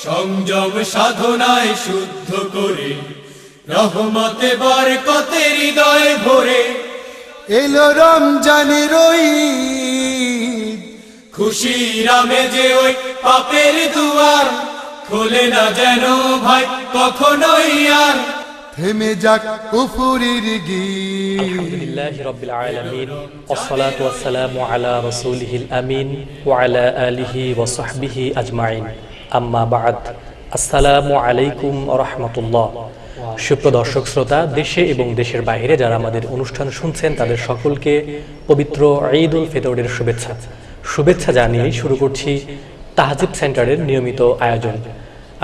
সংযম সাধনায় শুদ্ধ করে রহমতে বরকতে হৃদয় ভরে এলো রমজানের ঈদ, খুশির আমেজে ওই পাপের দুয়ার খোলে না যেন ভাই কখনোই আর। থেমে যাক কুফুরির গীত। আলহামদুলিল্লাহি রাব্বিল আলামিন ওয়াসসালাতু ওয়াসসালামু আলা রাসূলিহিল আমিন ওয়া আলা আলিহি ওয়া সাহবিহি আজমাইন, আম্মা বা'দ। আসসালামু আলাইকুম ওয়া রাহমাতুল্লাহ। সুপ্রিয় দর্শক শ্রোতা, দেশে এবং দেশের বাইরে যারা আমাদের অনুষ্ঠান শুনছেন তাদের সকলকে পবিত্র ঈদ উল ফিতরের শুভেচ্ছা জানিয়ে শুরু করছি তাহজিব সেন্টারের নিয়মিত আয়োজন।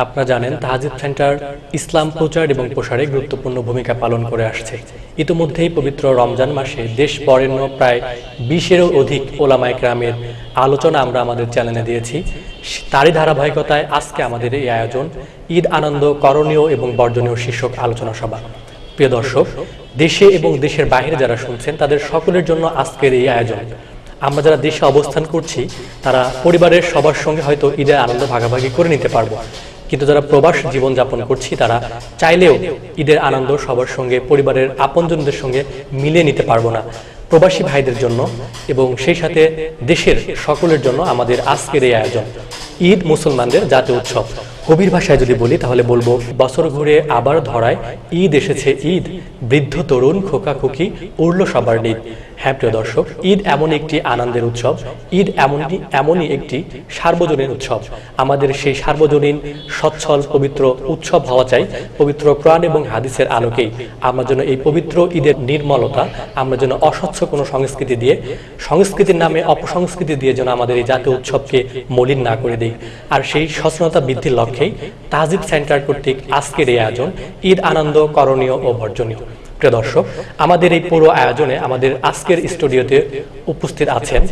আপনারা জানেন তাহজিব সেন্টার ইসলাম প্রচার এবং প্রসারে গুরুত্বপূর্ণ ভূমিকা পালন করে আসছে। ইতিমধ্যেই পবিত্র রমজান মাসে দেশ বরেণ্য প্রায় 20-এরও অধিক ওলামায়ে কেরামের আলোচনা আমরা আমাদের চ্যানেলে দিয়েছি। তারই ধারাবাহিকতায় আজকে আমাদের এই আয়োজন ঈদ আনন্দ করণীয় এবং বর্জনীয় শীর্ষক আলোচনা সভা। প্রিয় দর্শক, দেশে এবং দেশের বাইরে যারা শুনছেন তাদের সকলের জন্য আজকের এই আয়োজন। আমরা যারা দেশে অবস্থান করছি তারা পরিবারের সবার সঙ্গে হয়তো ঈদের আনন্দ ভাগাভাগি করে নিতে পারবো, কিন্তু যারা প্রবাস জীবন যাপন করছি তারা চাইলেও ঈদের আনন্দ সবার সঙ্গে পরিবারের আপনজনদের সঙ্গে মিলিয়ে নিতে পারবো না। প্রবাসী ভাইদের জন্য এবং সেই সাথে দেশের সকলের জন্য আমাদের আজকের এই আয়োজন। ঈদ মুসলমানদের জাতীয় উৎসব। কবির ভাষায় যদি বলি তাহলে বলবো, বছর ঘুরে আবার ধরায় ঈদ এসেছে ঈদ, বৃদ্ধ তরুণ খোকা খুকি উড়ল সবার নিদ। হ্যাঁ প্রিয় দর্শক, ঈদ এমন একটি আনন্দের উৎসব, ঈদ এমনই একটি সার্বজনীন উৎসব। আমাদের সেই সার্বজনীন সচ্ছল পবিত্র উৎসব হওয়া চাই পবিত্র কোরআন এবং হাদিসের আলোকেই। আমরা যেন এই পবিত্র ঈদের নির্মলতা আমরা যেন অস্বচ্ছ কোনো সংস্কৃতির নামে অপসংস্কৃতি দিয়ে যেন আমাদের এই জাতীয় উৎসবকে মলিন না করে দিই। আর সেই সচেতনতা বৃদ্ধির লক্ষ্যেই তাহজিব সেন্টার কর্তৃক আজকের এই আয়োজন ঈদ আনন্দ করণীয় ও বর্জনীয়। প্রিয় দর্শক, আমাদের এই পুরো আয়োজনে আমাদের আজকের স্টুডিওতে উপস্থিত আছেন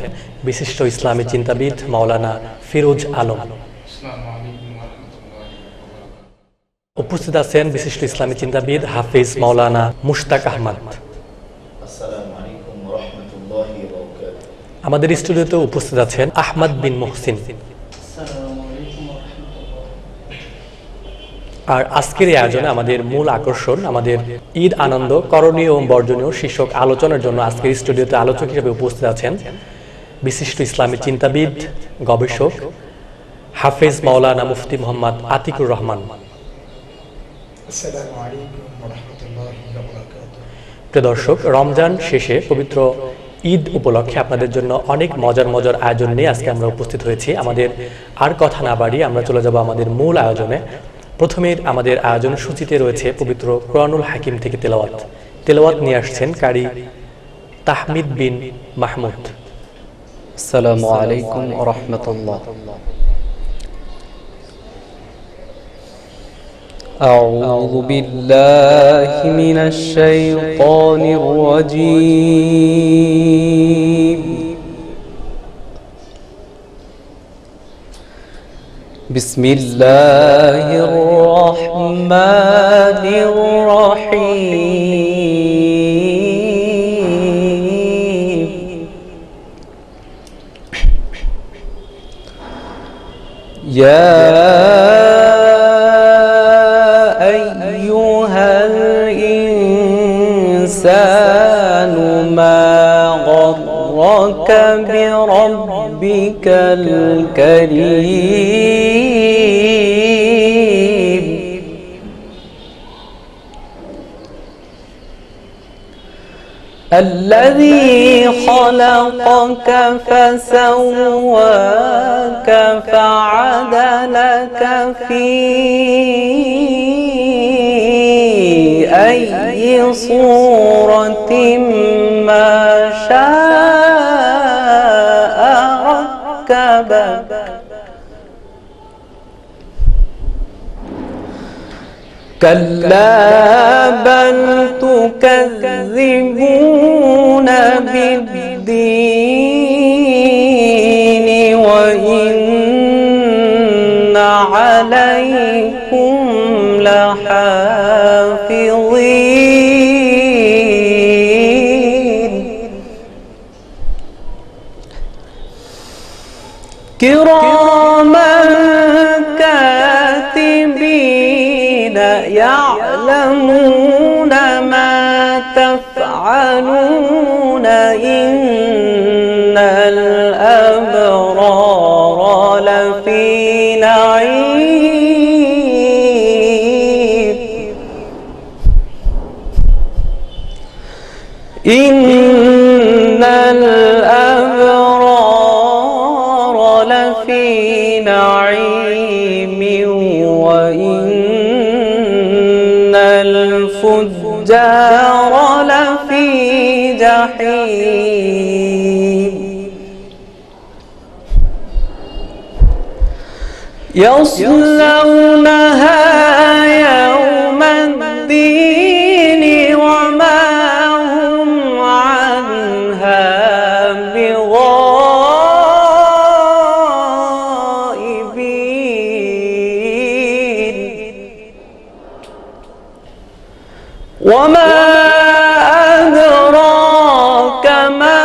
বিশিষ্ট ইসলামী চিন্তাবিদ মাওলানা ফিরোজ আলম, উপস্থিত আছেন বিশিষ্ট ইসলামী চিন্তাবিদ হাফিজ মাওলানা মুশতাক আহমদ। আমাদের স্টুডিওতে উপস্থিত আছেন আহমদ বিন মুহসিন। আর আজকের এই আয়োজনে আমাদের মূল আকর্ষণ আমাদের ঈদ আনন্দ করণীয় ও বর্জনীয় শীর্ষক আলোচনার জন্য আজকের স্টুডিওতে আলোচক হিসেবে উপস্থিত আছেন বিশিষ্ট ইসলামী চিন্তাবিদ গবেষক হাফেজ মাওলানা মুফতি মোহাম্মদ আতিকুর রহমান। প্রিয় দর্শক, রমজান শেষে পবিত্র ঈদ উপলক্ষে আপনাদের জন্য অনেক মজার আয়োজন নিয়ে আজকে আমরা উপস্থিত হয়েছি। আমাদের আর কথা না বাড়িয়ে আমরা চলে যাব আমাদের মূল আয়োজনে। প্রথমে আমাদের আয়োজন সূচিতে রয়েছে পবিত্র কোরআনুল হাকিম থেকে তেলাওয়াত নিয়ে আসছেন কারি তাহমিদ বিন মাহমুদ। আসসালামু আলাইকুম ওয়া রাহমাতুল্লাহ। আউযু বিল্লাহি মিনাশ শাইতানির রাজীম। বিসমিল্লাহির রহমানির রহিম। ইয়া আইয়ুহাল ইনসানু মা গররাকা বিরাব্বিকাল কারীম। الذي خلقك فسواك فعدلك في أي صورة ما شاء ركبك. كلا بل تكذبون بالدين وإن عليكم لحافظين كراما كاتبين يفعلون إن الأبرار لفي نعيم إن الأبرار لفي نعيم وإن الفجار لفي جحيم يصلونها يوم الدين وما هم عنها بغائبين وما أدراك ما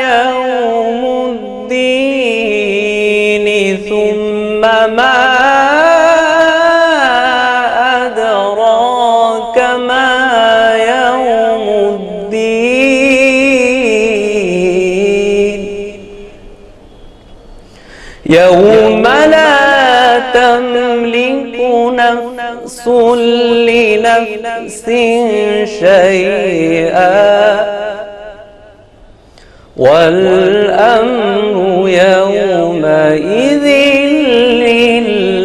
يوم الدين ثم ما أدراك ما يوم الدين يوم لا تملك نفس لنفس شيئا والأمر يومئذ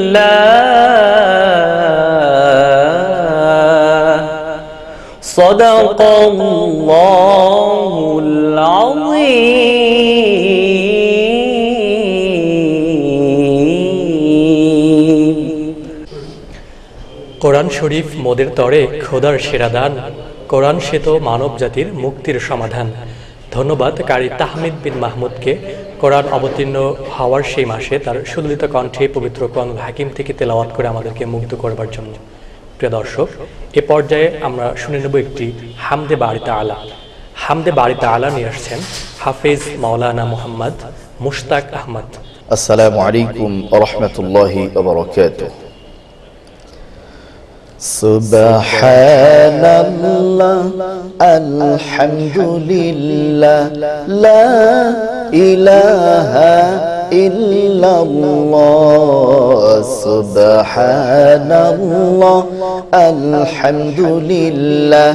لله صدق الله العظيم কোরআন শরীফ মোদের তরে খোদার সেরা দান, কোরআন সে তো মানব জাতির মুক্তির সমাধান। ধন্যবাদ কারি তাহমিদ বিন মাহমুদকে কোরআন অবতীর্ণ হওয়ার সেই মাসে তার সুললিত কণ্ঠে পবিত্র কোরআনুল হাকিম থেকে তেলাওয়াত করে আমাদেরকে মুগ্ধ করবার জন্য। প্রিয় দর্শক, এ পর্যায়ে আমরা শুনে নেব একটি হামদে বারি তাআলা। হামদে বারি তাআলা নিয়ে আসছেন হাফেজ মাওলানা মুহাম্মদ মুশতাক আহমদ। আসসালামু আলাইকুম ওয়া রাহমাতুল্লাহি ওয়া বারাকাতুহু। সুবহানাল্লাহ আলহামদুলিল্লাহ লা ইলাহা ইল্লাল্লাহ সুবহানাল্লাহ আলহামদুলিল্লাহ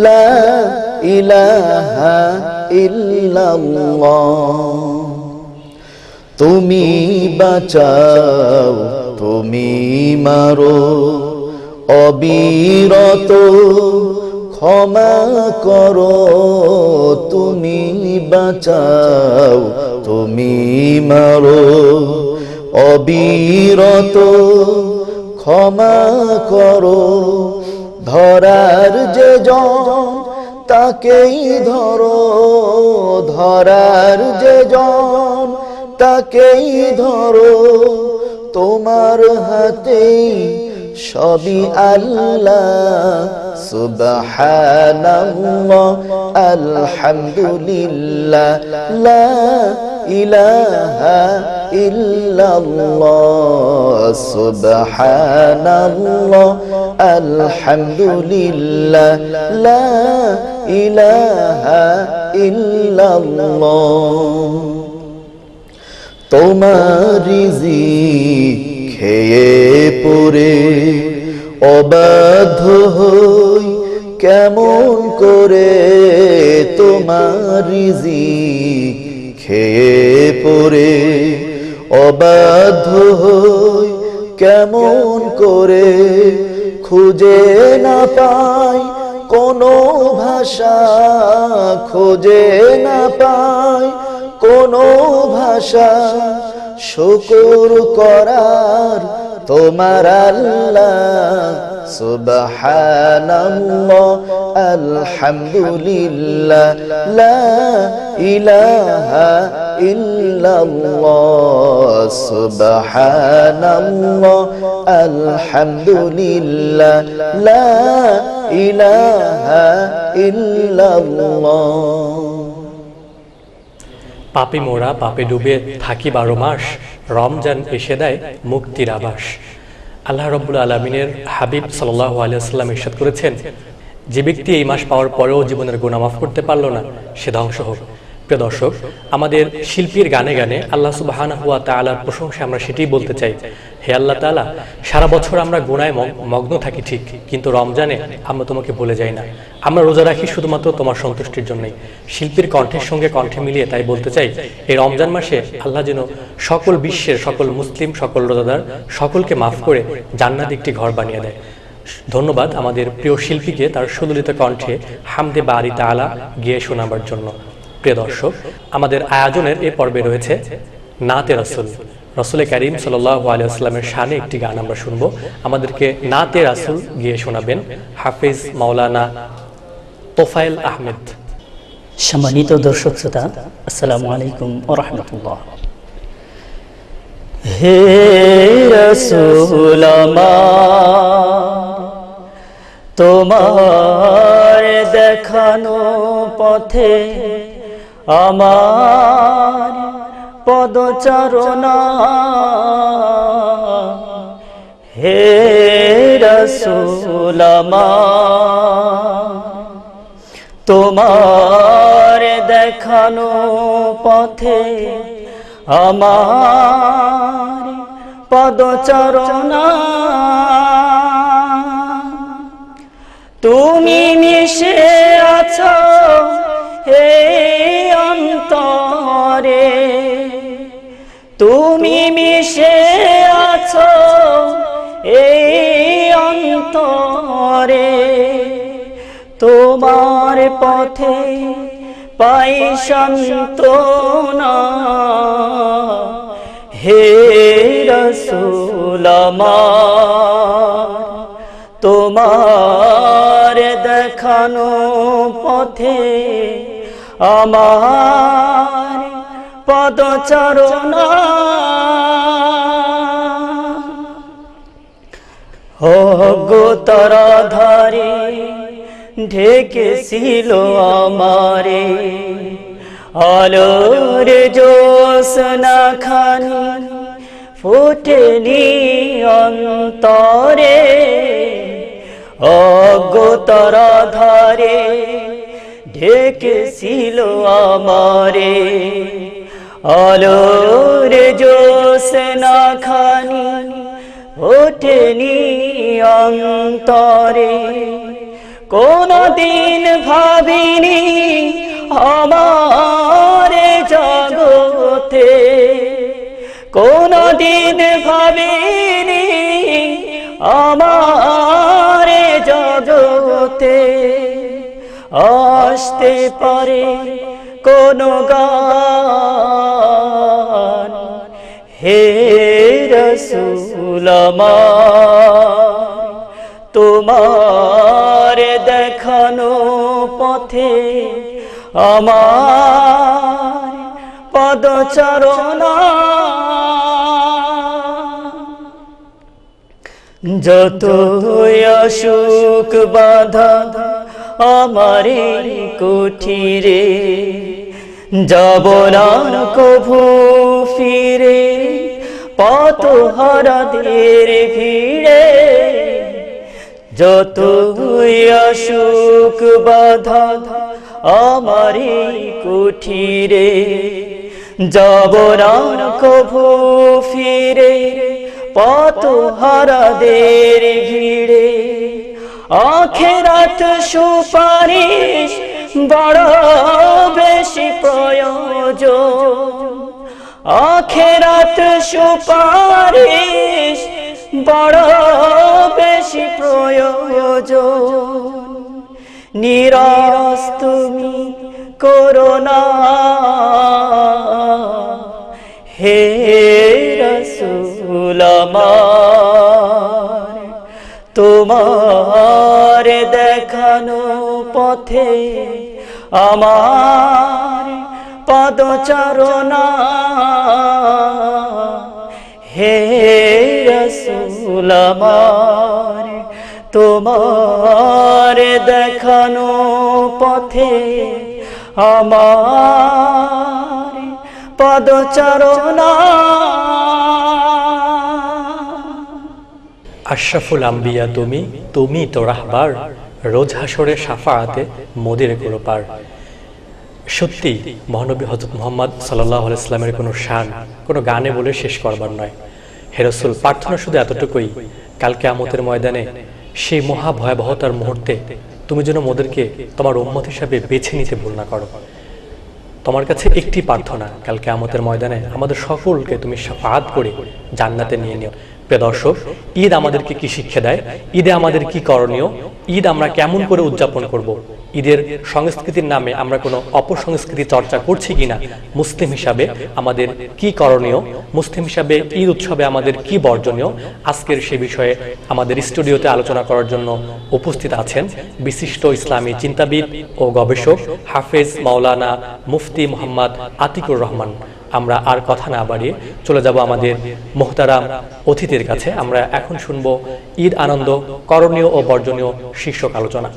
লা ইলাহা ইল্লাল্লাহ। তুমি বাঁচাও তুমি মারো অবিরত ক্ষমা করো তুমি বাঁচাও তুমি মারো অবিরত ক্ষমা করো। ধরার যে জন তাকেই ধরো ধরার যে জন তাকেই ধরো তোমার হাতেই সবই আল্লাহ। সুবহানাল্লাহ আলহামদুলিল্লাহ লা ইলাহা ইল্লাল্লাহ সুবহানাল্লাহ আলহামদুলিল্লাহ লা ইলাহা ইল্লাল্লাহ। তোমার রিজিক খেয়ে পড়ে অবাধ্য হই কেমন করে তোমার রিজিক খেয়ে পড়ে অবাধ্য হই কেমন করে খুঁজে না পাই কোনো ভাষা খুঁজে না পাই কোনো ভাষা শুকর করার তোমার আল্লাহ। সুবহানাল্লাহ আলহামদুলিল্লাহ লা ইলাহা ইল্লাল্লাহ সুবহানাল্লাহ আলহামদুলিল্লাহ লা ইলাহা ইল্লাল্লাহ। পাপে মোরা পাপে ডুবে থাকি 12 মাস, রমজান এসে দেয় মুক্তির আবাস। আল্লাহ রাব্বুল আলামিনের হাবিব সাল্লাল্লাহু আলাইহি ওয়াসাল্লাম ইরশাদ করেছেন, যে ব্যক্তি এই মাস পাওয়ার পরেও জীবনের গুনাহ মাফ করতে পারল না, সে ধ্বংস হোক। প্রিয় দর্শক, আমাদের শিল্পীর গানে গানে আল্লাহ সুবহানাহু ওয়া তাআলার প্রশংসা আমরা সেটাই বলতে চাই। হে আল্লাহ তাআলা, সারা বছর আমরা গুনায় মগ্ন থাকি ঠিক, কিন্তু রমজানে আমরা তোমাকে ভুলে যাই না। আমরা রোজা রাখি শুধুমাত্র তোমার সন্তুষ্টির জন্যই। শিল্পীর কণ্ঠের সঙ্গে কণ্ঠে মিলিয়ে তাই বলতে চাই, এই রমজান মাসে আল্লাহ যেন সকল বিশ্বের সকল মুসলিম, সকল রোজাদার সকলকে মাফ করে জান্নাত একটি ঘর বানিয়ে দেয়। ধন্যবাদ আমাদের প্রিয় শিল্পীকে তার সুললিত কণ্ঠে হামদে বারি তাআলা গিয়ে শোনাবার জন্য। প্রিয় দর্শক, আমাদের আয়োজনের এ পর্বে রয়েছে নাতে রাসূল। রাসূল করিম সাল্লাল্লাহু আলাইহি ওয়াসাল্লামের শানে একটি গান আমরা শুনবো। আমাদেরকে নাতে রাসূল গিয়ে শোনাবেন হাফেজ মাওলানা তোফায়েল আহমেদ। সম্মানিত দর্শক শ্রোতা, আসসালামু আলাইকুম ওয়া রাহমাতুল্লাহ। হে রাসূল আমার, তোমার দেখানো পথে আমার পদচারণা। হে রাসূল আমার, তোমার দেখানো পথে আমার পদচারণা। তুমি মিশে আছো হে অন্তরে, তুমি মিশে আছো এই অন্তরে। তোমার পথে পাই সান্ত্বনা। হে রাসূল আমার, তোমার দেখানো পথে আমার পদচারণা। অজ্ঞতারাধারে ঢেকেছিল আমারে, আলোর জ্যোৎস্না খানি ফোটেনি অন্তরে। অজ্ঞতারাধারে ঢেকেছিল আমারে, আলোর জ্যোৎস্না খানি ওঠেনি অন্তরে। কোনদিন ভাবিনি আমার জগতে, কোনদিন ভাবিনি আমার জগতে আসতে পারে কোনো গান। হে রাসূল আমার, তোমার দেখানো পথে আমার পদচারণা। যত অসুখ বাধা আমার কুঠিরে, যাব না কভু ফিরে পথহারাদের ভিড়ে। যত অসুখ বাধা আমার কুঠিরে, যাব না কভু ফিরে পথহারাদের ভিড়ে। আখিরাত সুপারিশ বড় বেশি প্রয়োজন, আখিরাত সুপারিশ বড় বেশি প্রয়োজন। নিরাশ তুমি করো না হে রাসূল আমার, তোমার দেখানো পথে আমার পদচারণা। হে রাসূল আমার, তোমার দেখানো পথে আমার পদচারণা। আশরাফুল আম্বিয়া তুমি, তুমি তো রাহবার, রোজ হাসরে শাফাআতে মোদের করো পার। সত্যি মহানবী হযরত মুহাম্মদ সাল্লাল্লাহু আলাইহি সাল্লামের কোনো শান কোনো গানে বলে শেষ করবার নয়। হে রাসূল, প্রার্থনা শুধু এতটুকুই, কাল কিয়ামতের ময়দানে সেই মহা ভয়াবহতার মুহূর্তে তুমি যেন মোদেরকে তোমার উম্মত হিসাবে বেছে নিতে ভুল না করো। তোমার কাছে একটি প্রার্থনা, কাল কিয়ামতের ময়দানে আমাদের সকলকে তুমি শাফাআত করে জান্নাতে নিয়ে নিও। প্রিয় দর্শক, ঈদ আমাদেরকে কি শিক্ষা দেয়, ঈদে আমাদের কি করণীয়, ঈদ আমরা কেমন করে উদযাপন করব, ঈদের সংস্কৃতির নামে আমরা কোনো অপসংস্কৃতি চর্চা করছি কিনা, মুসলিম হিসাবে আমাদের কি করণীয়, মুসলিম হিসাবে ঈদ উৎসবে আমাদের কি বর্জনীয়, আজকের সে বিষয়ে আমাদের স্টুডিওতে আলোচনা করার জন্য উপস্থিত আছেন বিশিষ্ট ইসলামী চিন্তাবিদ ও গবেষক হাফেজ মাওলানা মুফতি মোহাম্মদ আতিকুর রহমান। আমরা আর কথা না বাড়িয়ে চলে যাব আমাদের মুহতারাম অতিথির কাছে। আমরা এখন শুনবো ঈদ আনন্দ, করণীয় ও বর্জনীয় শীর্ষক আলোচনা।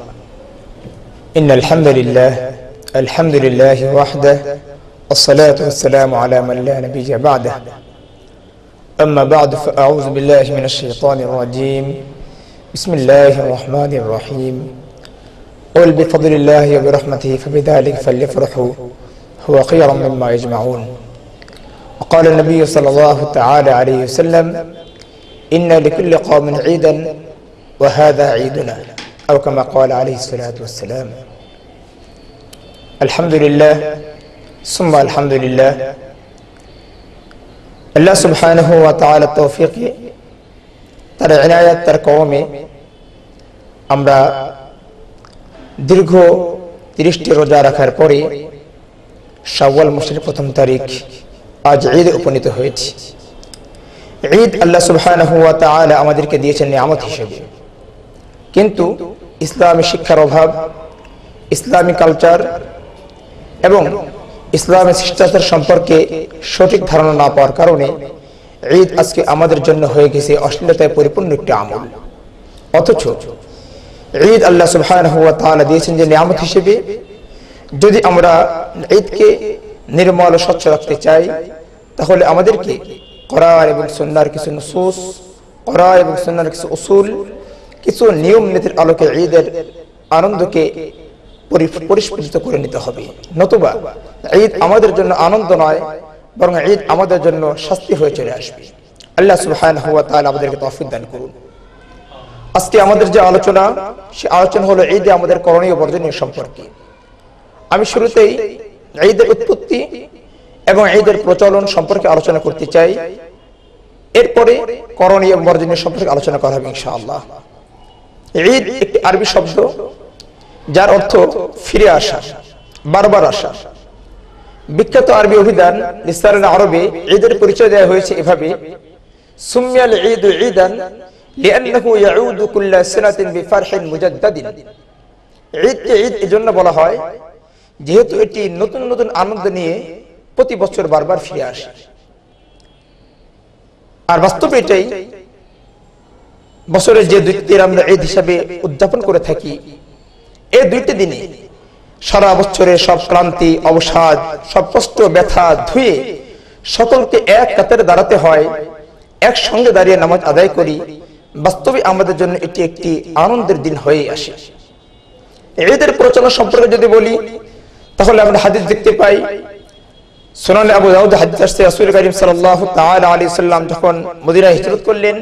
ইন্নাল হামদুলিল্লাহ, আলহামদুলিল্লাহি ওয়াহদাহু والصلاة والسلام على من لا نبي بعده. أما بعد فأعوذ بالله من الشيطان الرجيم. بسم الله الرحمن الرحيم. قل بفضل الله وبرحمته فبذلك فليفرحوا هو خير مما يجمعون. وقال النبي صلى الله تعالى عليه وسلم إن لكل قوم عيدا وهذا عيدنا أو كما قال عليه الصلاة والسلام. الحمد لله ثم الحمد لله. আল্লাহ সুবহানাহু ওয়া তাআলা তৌফিকে, তার ইনায়াত, তার করমে আমরা দীর্ঘ 30টি রোজা রাখার পরে শাওয়াল মাসের প্রথম তারিখ আজ ঈদে উপনীত হয়েছি। ঈদ আল্লাহ সুবহানাহু ওয়া তাআলা আমাদেরকে দিয়েছেন নিয়ামত হিসেবে, কিন্তু ইসলামী শিক্ষার অভাব, ইসলামী কালচার এবং ইসলামী শিষ্টাচার সম্পর্কে সঠিক ধারণা না পাওয়ার কারণে ঈদ আজকে আমাদের জন্য হয়ে গেছে অশ্লীলতায় পরিপূর্ণ একটি আমল। অথচ ঈদ আল্লাহ সুবহানাহু ওয়া তাআলা দিয়েছেন যে নিয়ামত হিসেবে। যদি আমরা ঈদকে নির্মল ও স্বচ্ছ রাখতে চাই, তাহলে আমাদেরকে কোরআন এবং সুন্নাহর কিছু নুসুস, কোরআন এবং সুন্নাহর কিছু উসুল, কিছু নিয়ম নীতির আলোকে ঈদের আনন্দকে পরিস্ফুটিত করে নিতে হবে। নতুবা ঈদ আমাদের জন্য আনন্দ নয়, বরং ঈদ আমাদের জন্য শাস্তি হয়ে চলে আসবে। আল্লাহ সুবহানাহু ওয়া তাআলা আমাদেরকে তৌফিক দান করুন। আজকে আমাদের যে আলোচনা, সে আলোচনা হলো ঈদে আমাদের করণীয় বর্জনীয় সম্পর্কে। আমি শুরুতেই ঈদের উৎপত্তি এবং ঈদের প্রচলন সম্পর্কে আলোচনা করতে চাই, এরপরে করণীয় এবং বর্জনীয় সম্পর্কে আলোচনা করা হবে ইনশাআল্লাহ। ঈদ একটি আরবি শব্দ, যার অর্থ ফিরে আসা, বারবার আসা। বিখ্যাত আরবি অভিধান লিসানুল আরবে ঈদের পরিচয় দেওয়া হয়েছে এভাবে: সুমিয়াল ঈদু ঈদান লিআন্নাহু ইয়াউদু কুল্লা সানাতিন বিফারহিন মুজাদ্দাদিন। ঈদকে ঈদ এজন্য বলা হয় যেহেতু এটি নতুন নতুন আনন্দ নিয়ে প্রতি বছর বারবার ফিরে আসে। আর বাস্তবে এটাই বছরের যে দুইটি দিন আমরা ঈদ হিসাবে উদযাপন করে থাকি, এই দুইটি দিনে সারা বছরের সব ক্লান্তি, অবসাদ, সব কষ্ট, ব্যথা ধুয়ে সকলকে এক কাতারে দাঁড়াতে হয়, একসঙ্গে দাঁড়িয়ে নামাজ আদায় করি। বাস্তবে আমাদের জন্য এটি একটি আনন্দের দিন হয়ে আসে। ঈদের প্রচলন সম্পর্কে যদি বলি, তাহলে আমরা হাদিস দেখতে পাই, সুনানে আবু দাউদ হাদিস আসছে, রাসূল কারীম সাল্লাল্লাহু তাআলা আলাইহি সাল্লাম যখন মদিনায় হিজরত করলেন,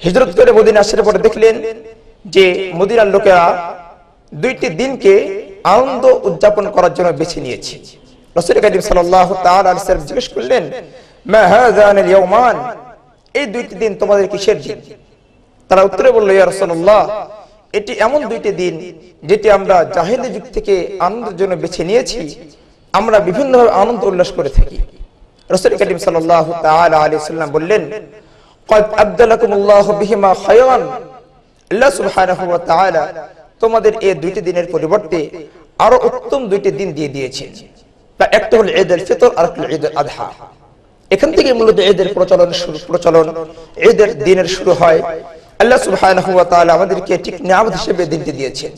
হিজরত করে মদিনা আসার পরে দেখলেন যে মদিনার লোকেরা দুইটি দিনকে আনন্দ উদযাপন করার জন্য বেছে নিয়েছে। রাসূল কারীম সাল্লাল্লাহু তাআলা আলাইহি সাল্লাম জিজ্ঞেস করলেন, মা হাযানিল ইয়াওমান, এই দুইটি দিন তোমাদের কিসের দিন? তারা উত্তরে বলল, ইয়া রাসূলুল্লাহ, এটি এমন দুইটি দিন যেটি আমরা জাহেলি যুগ থেকে আনন্দের জন্য বেছে নিয়েছি, আমরা বিভিন্নভাবে আনন্দ উল্লাস করে থাকি। রাসূল কারীম সাল্লাল্লাহু তাআলা আলাইহি সাল্লাম বললেন, ক্বাদ আবদালাকুমুল্লাহু বিহিমা খায়রান, আল্লাহ সুবহানাহু ওয়া তাআলা তোমাদের এই দুইটি দিনের পরিবর্তে আরো উত্তম দুইটি দিন দিয়ে দিয়েছেন। তা একটা হলো ঈদুল ফিতর আর একটা ঈদুল আযহা। এখান থেকে মূলত ঈদের প্রচলন ঈদের দিনের শুরু হয়। আল্লাহ সুবহানাহু ওয়া তাআলা আমাদেরকে ঠিক নিয়ামত হিসেবে দিনটি দিয়েছেন।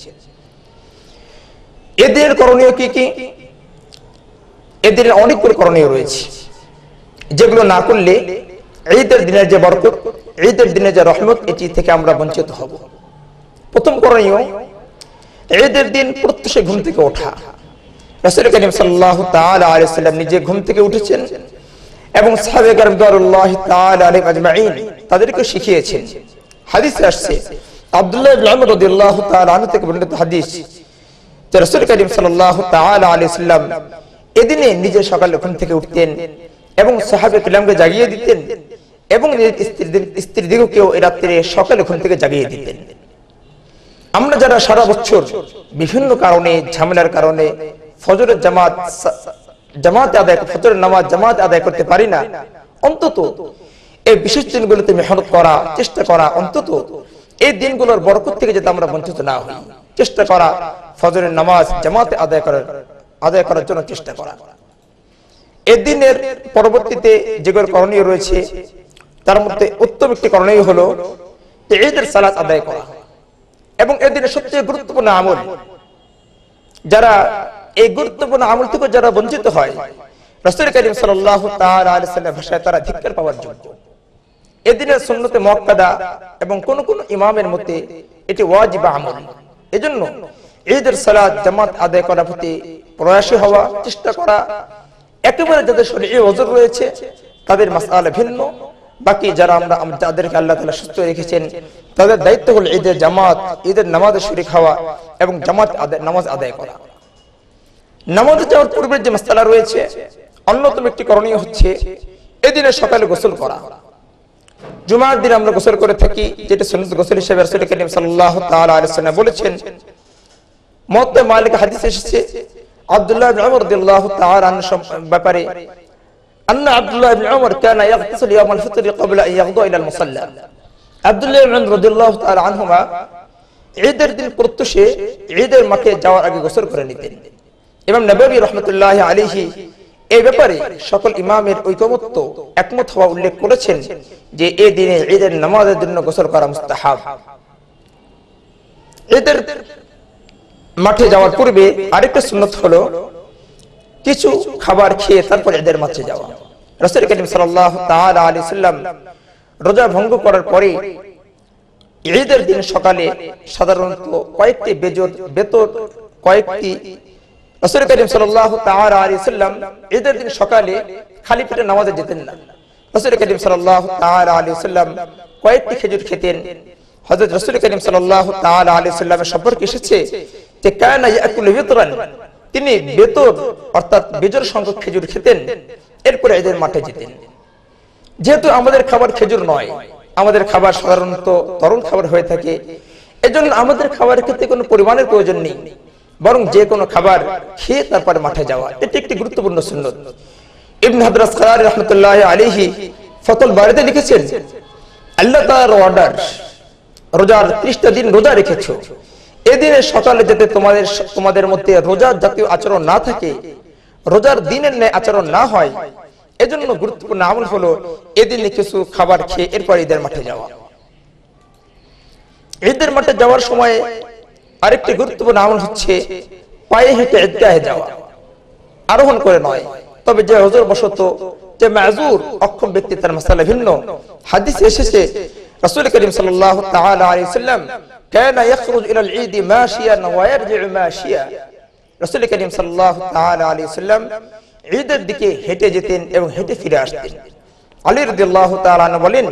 এদের করণীয় কি কি? এদের অনেকগুলো করণীয় রয়েছে, যেগুলো না করলে ঈদের দিনের যে বরকত, ঈদের দিনের যে রহমত, এটি থেকে আমরা বঞ্চিত হব। প্রথম করণীয়, ঈদের দিন প্রত্যুষে ঘুম থেকে ওঠা। রাসূল করিম সাল্লাল্লাহু তাআলা আলাইহি সাল্লাম নিজে ঘুম থেকে উঠেছেন এবং সাহাবায়ে কেরাম রাদিয়াল্লাহু তাআলা আলাইহিম আজমাইন তাদেরকে শিখিয়েছেন। হাদিসে আসছে আব্দুল্লাহ ইবনে উমর রাদিয়াল্লাহু তাআলা আনহু থেকে বর্ণিত হাদিস যে রাসূল করিম সাল্লাল্লাহু তাআলা আলাইহি সাল্লাম এদিনে নিজে সকালে ঘুম থেকে উঠতেন এবং সাহাবায়ে কেরামকে জাগিয়ে দিতেন এবং স্ত্রীদিগকেও এই রাত্রে সকালে ঘুম থেকে জাগিয়ে দিতেন। আমরা যারা সারা বছর বিভিন্ন কারণে ঝামেলার কারণে ফজরের জামাত আদায় ফজরের নামাজ জামাত আদায় করতে পারি না, অন্তত এই বিশেষ দিনগুলোতে মেহনত করা, চেষ্টা করা, অন্তত এই দিনগুলোর বরকত থেকে যাতে আমরা বঞ্চিত না হই, চেষ্টা করা ফজরের নামাজ জামাতে আদায় করার জন্য চেষ্টা করা। এই দিনের পরবর্তীতে যেগুলো করণীয় রয়েছে তার মধ্যে উত্তম একটি করণীয় হলো ঈদের সালাত আদায় করা এবং এই দিনের সবচেয়ে গুরুত্বপূর্ণ আমল, যারা এই গুরুত্বপূর্ণ আমল থেকে যারা বঞ্চিত হয় রাসূল করিম সাল্লাল্লাহু তাআলা আলাইহি সাল্লামের ভাষায় তারা ধিক্কার পাওয়ার যোগ্য। এই দিনের সুন্নতে মুআক্কাদা এবং কোন কোন ইমামের মতে এটি ওয়াজিব আমল। এজন্য ঈদের সালাত জামাত আদায় করার প্রতি প্রয়াসী হওয়া, চেষ্টা করা। একেবারে যাদের শরীরে ওযর রয়েছে তাদের মাসআলা ভিন্ন, বাকি যারা যাদেরকে আল্লাহ তাআলা সুস্থ রেখেছেন তাদের দায়িত্ব হলো ঈদের জামাত, ঈদের নামাজে শরীক হওয়া এবং জামাত নামাজ আদায় করা। নামাজে যাওয়ার পূর্বে যে মাসআলা রয়েছে অন্যতম একটি করণীয় হচ্ছে এদিনে সকালে গোসল করা। জুমার দিন আমরা গোসল করে থাকি, যেটা সুন্নাত গোসল হিসেবে রাসূল করিম সাল্লাল্লাহু তাআলা আলাইহি ওয়াসাল্লাম বলেছেন। মুওয়াত্তা মালিক হাদিসে এসেছে আব্দুল্লাহ ইবনে উমর রাদিয়াল্লাহু তাআলা আনহু ব্যাপারে আন্না আব্দুল্লাহ ইবনে উমর কানা ইয়াগতাসিল ইয়াউমাল ফিতর ক্বাবলা আন ইয়াগদা ইলা আল-মুসাল্লা। আব্দুল্লাহ ইবনে উমর রাদিয়াল্লাহু তাআলা আনহুমা ঈদের দিন প্রত্যুষে ঈদের মাঠে যাওয়ার আগে গোসল করে নিতেন। ইমাম নববী রাহমাতুল্লাহি আলাইহি এই ব্যাপারে সকল ইমামের ঐকমত্য একমত হওয়া উল্লেখ করেছেন যে এই দিনে ঈদের নামাজের জন্য গোসল করা মুস্তাহাব। ঈদের মাঠে যাওয়ার পূর্বে আরেকটা সুন্নাত হলো কিছু খাবার খেয়ে তারপর ঈদের মাঠে যাওয়া। রাসূল করিম সাল্লাল্লাহু তাআলা আলাইহি সাল্লাম রোজা ভঙ্গ করার পরে ঈদের দিন সকালে সাধারণত কয়েকটি রাসূল করিম সাল্লাল্লাহু তাআলা আলাইহি সাল্লাম ঈদের দিন সকালে খালি পেটে নামাজে যেতেন না। রাসূল করিম সাল্লাল্লাহু তাআলা আলাইহি সাল্লাম কয়েকটি খেজুর খেতেন। হযরত রাসূল করিম সাল্লাল্লাহু তাআলা আলাইহি সাল্লামের সম্পর্কে এসেছে যে কানা ইয়াকুলু বিতরান, তিনি বেতর অর্থাৎ বেজোড় সংখ্যক খেজুর খেতেন, এরপরে ঈদের মাঠে যেতেন। যেহেতু আমাদের খাবার খেজুর নয়, আমাদের খাবার সাধারণত তরল খাবার হয়ে থাকে, এজন্য আমাদের খাবারের ক্ষেত্রে কোনো পরিমাণের প্রয়োজন নেই, বরং যে কোনো খাবার খেয়ে তারপরে মাঠে যাওয়া এটি একটি গুরুত্বপূর্ণ সুন্নাত। ইবনে হাজার আসকালানি রাহমাতুল্লাহি আলাইহি ফাতুল বারিতে লিখেছেন, আল্লাহ তাআলার অর্ডার, রোজার 30টা দিন রোজা রেখেছো, এদিনের সকালে যাতে তোমাদের মধ্যে রোজার জাতীয় আচরণ না থাকে, রোজার দিনের ন্যায় আচরণ না হয়, এজন্য গুরুত্বপূর্ণ আমল হলো এদিনে কিছু খাবার খেয়ে এরপর ঈদের মাঠে যাওয়া। ঈদের মাঠে যাওয়ার সময় আরেকটি গুরুত্বপূর্ণ আমল হচ্ছে পায়ে হেঁটে ঈদগাহে যাওয়া, আরোহণ করে নয়। তবে যে ওযর বশত, যে মাযুর অক্ষম ব্যক্তি, তার মাসআলা ভিন্ন। হাদিসে এসেছে রাসূল করিম সাল্লাল্লাহু তাআলা আলাইহি সাল্লাম কানা ইয়াখরুজ ইলা আল-ঈদ মাশিয়ান ওয়া ইয়ারজি'ু মাশিয়া। রাসূল করিম সাল্লাল্লাহু তাআলা আলাইহি সাল্লাম ঈদের দিকে হেঁটে যেতেন এবং হেঁটে ফিরে আসতেন। আলী রাদিয়াল্লাহু তাআলা আনহু বলেন,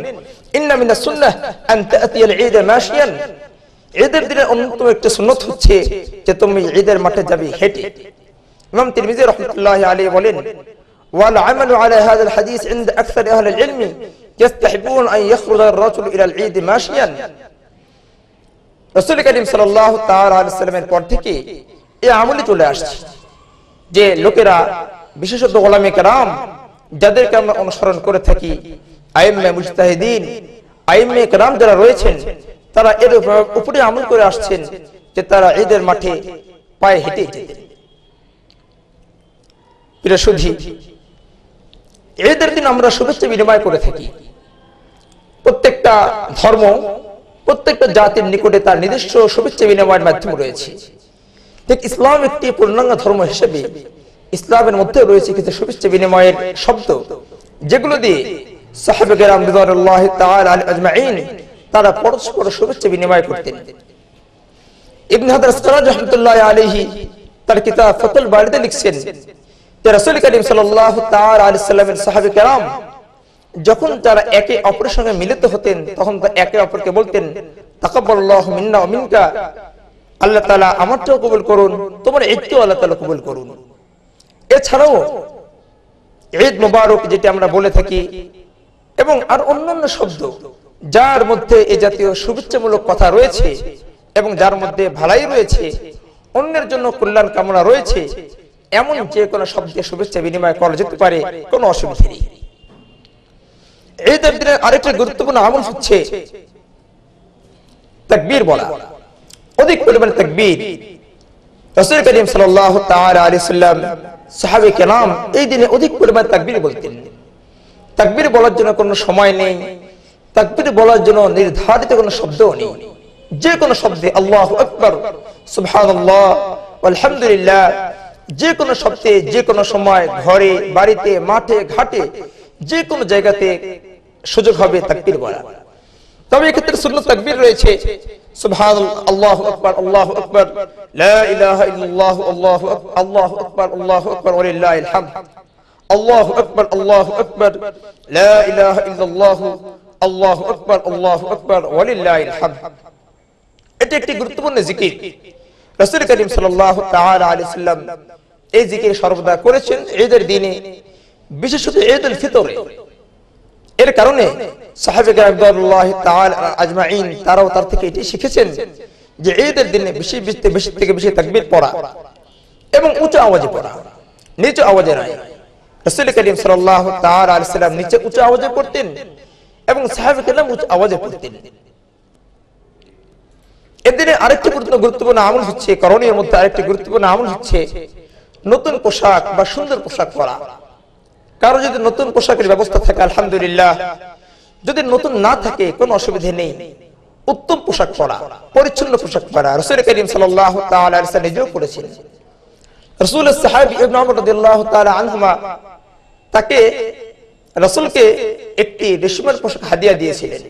ইন্না মিনাস সুন্নাহ আন তা'তিয়া আল-ঈদ মাশিয়ান। ঈদের দিনের অন্যতম একটা সুন্নাত হচ্ছে যে তুমি ঈদের মাঠে যাবে হেঁটে। ইমাম তিরমিজি রাহমাতুল্লাহি আলাইহি বলেন, ওয়াল আমালু আলা হাযা আল হাদিস ইনদা আকসার আহলি আল ইলম ইস্তাহিবুন আন ইয়াখরুজা আর-রাজুল ইলা আল-ঈদ মাশিয়ান। রাসূল করিম সাল্লাল্লাহু তাআলা আলাইহি সাল্লামের পর থেকে এই আমলে চলে আসছে যে লোকেরা, বিশেষত উলামায়ে কেরাম যাদেরকে আমরা অনুসরণ করে থাকি, আইম্মে মুজতাহিদিন, আইম্মে কেরাম যারা রয়েছেন, তারা এর উপরে আমল করে আসছেন যে তারা ঈদের মাঠে পায়ে হেঁটে যেতেন। প্রিয় সুধী, ঈদের দিন আমরা শুভেচ্ছা বিনিময় করে থাকি। প্রত্যেকটা ধর্ম, প্রত্যেকটা জাতির নিকটে তার নিজস্ব শুভেচ্ছা বিনিময়ের মাধ্যম রয়েছে। ঠিক ইসলাম একটি পূর্ণাঙ্গ ধর্ম হিসেবে ইসলামের মধ্যে রয়েছে কিছু শুভেচ্ছা বিনিময়ের শব্দ, যেগুলো দিয়ে সাহাবা কেরাম রাদিয়াল্লাহু তাআলা আজমাইন তারা পরস্পর শুভেচ্ছা বিনিময় করতেন। ইবনে হাজার আসকালানি রাহমাতুল্লাহি আলাইহি তার কিতাব ফাতুল বারিতে লিখছেন যে রাসূল করিম সাল্লাল্লাহু তাআলা আলাইহি সাল্লামের সাহাবী কেরাম যখন তারা একে অপরের সঙ্গে মিলিত হতেন তখন তারা একে অপরকে বলতেন তাকাব্বালাল্লাহু মিন্না ওয়া মিনকা, আল্লাহ তাআলা আমারটাও কবুল করুন, তোমার ঈদকেও আল্লাহ তাআলা কবুল করুন। এছাড়াও ঈদ মুবারক যেটা আমরা বলে থাকি এবং আর অন্যান্য শব্দ যার মধ্যে এই জাতীয় শুভেচ্ছামূলক কথা রয়েছে এবং যার মধ্যে ভালাই রয়েছে, অন্যের জন্য কল্যাণ কামনা রয়েছে, এমন যে কোনো শব্দে শুভেচ্ছা বিনিময় করা যেতে পারে, কোনো অসুবিধা নেই। ঈদের দিনের আরেকটা গুরুত্বপূর্ণ আমল হচ্ছে তাকবীর বলা, অধিক পরিমাণে তাকবীর। রাসূল করিম সাল্লাল্লাহু তাআলা আলাইহি সাল্লাম সাহাবে কেরাম এই দিনে অধিক পরিমাণে তাকবীর বলতেন। তাকবীর বলার জন্য কোনো সময় নেই, তাকবীর বলার জন্য নির্ধারিত কোনো শব্দও নেই। যে কোনো শব্দে আল্লাহু আকবার, সুবহানাল্লাহ, আলহামদুলিল্লাহ, যে কোনো শব্দে যে কোনো সময় ঘরে বাড়িতে মাঠে ঘাটে যে কোনো জায়গাতে সুযোগ হবে তাকবীর বলা। তবে এক্ষেত্রে সুন্নাত তাকবীর রয়েছে, সুবহানাল্লাহ, আল্লাহু আকবার, আল্লাহু আকবার, লা ইলাহা ইল্লাল্লাহ, আল্লাহু আকবার, আল্লাহু আকবার, আল্লাহু আকবার, ওয়া লিল্লাহিল হামদ, আল্লাহু আকবার, আল্লাহু আকবার, লা ইলাহা ইল্লাল্লাহ, আল্লাহু আকবার, আল্লাহু আকবার, ওয়া লিল্লাহিল হামদ। এটি একটি গুরুত্বপূর্ণ জিকির। রাসূল করিম সাল্লাল্লাহু তাআলা আলাইহি সাল্লাম এই জিকির সর্বদা করেছেন ঈদের দিনে, বিশেষত ঈদুল ফিতরে। এর কারণে সাহাবায়ে রাদিয়াল্লাহু তাআলা আজমাইন তারাও তার থেকে এটি শিখেছেন যে ঈদের দিনে বেশি থেকে বেশি তাকবীর পড়া এবং উচ্চ আওয়াজে পড়া, নিচু আওয়াজে নয়। রাসূল করিম সাল্লাল্লাহু তাআলা আলাইহি সাল্লাম নিচে উচ্চ আওয়াজে পড়তেন এবং সাহাবায়ে কেরাম উচ্চ আওয়াজে পড়তেন। এদিনে আরেকটি গুরুত্বপূর্ণ আমল হচ্ছে, করণীয়ের মধ্যে আরেকটি গুরুত্বপূর্ণ আমল হচ্ছে নতুন পোশাক বা সুন্দর পোশাক পরা। কারো যদি নতুন পোশাকের ব্যবস্থা থাকে আলহামদুলিল্লাহ, যদি নতুন না থাকে কোনো অসুবিধা নেই। উত্তম পোশাক পরা, পরিচ্ছন্ন পোশাক পরা রাসূল করিম সাল্লাল্লাহু তাআলা আলাইহি ওয়াসাল্লাম নিজেও করেছেন। রাসূলের সাহাবী ইবনে ওমর রাদিয়াল্লাহু তাআলা আনহুমা তাকে রাসূলকে একটি রেশমের পোশাক হাদিয়া দিয়েছিলেন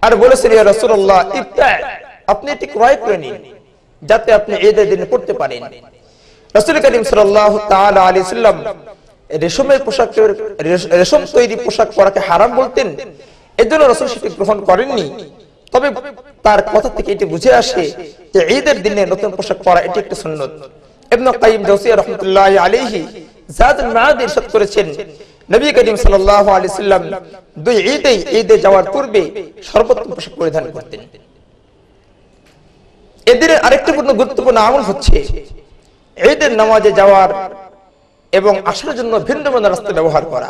আর বলেছেন, ইয়া রাসূলুল্লাহ, আপনি এটি ক্রয় করে নিন যাতে আপনি ঈদের দিনে পড়তে পারেন। রাসূল করিম সাল্লাল্লাহু তাআলা আলাইহি ওয়াসাল্লাম রেশম তৈরি পোশাক পরাকে হারাম বলতেন, এজন্য রাসূল সেটি গ্রহণ করেননি। তবে তার কথা থেকে এটি বুঝে আসে যে ঈদের দিনে নতুন পোশাক পরা এটি একটি সুন্নাত। ইবনে কাইয়িম জাওজিয়া রাহমাতুল্লাহি আলাইহি যাদুল মাআদ ইরশাদ করেছেন, নবী করিম সাল্লাল্লাহু আলাইহি ওয়াসাল্লাম দুই ঈদে যাওয়ার পূর্বে সর্বোত্তম পোশাক পরিধান করতেন। এদিনে আরেকটি গুরুত্বপূর্ণ আমল হচ্ছে ঈদের নামাজে যাওয়ার এবং আসার জন্য ভিন্ন ভিন্ন রাস্তা ব্যবহার করা।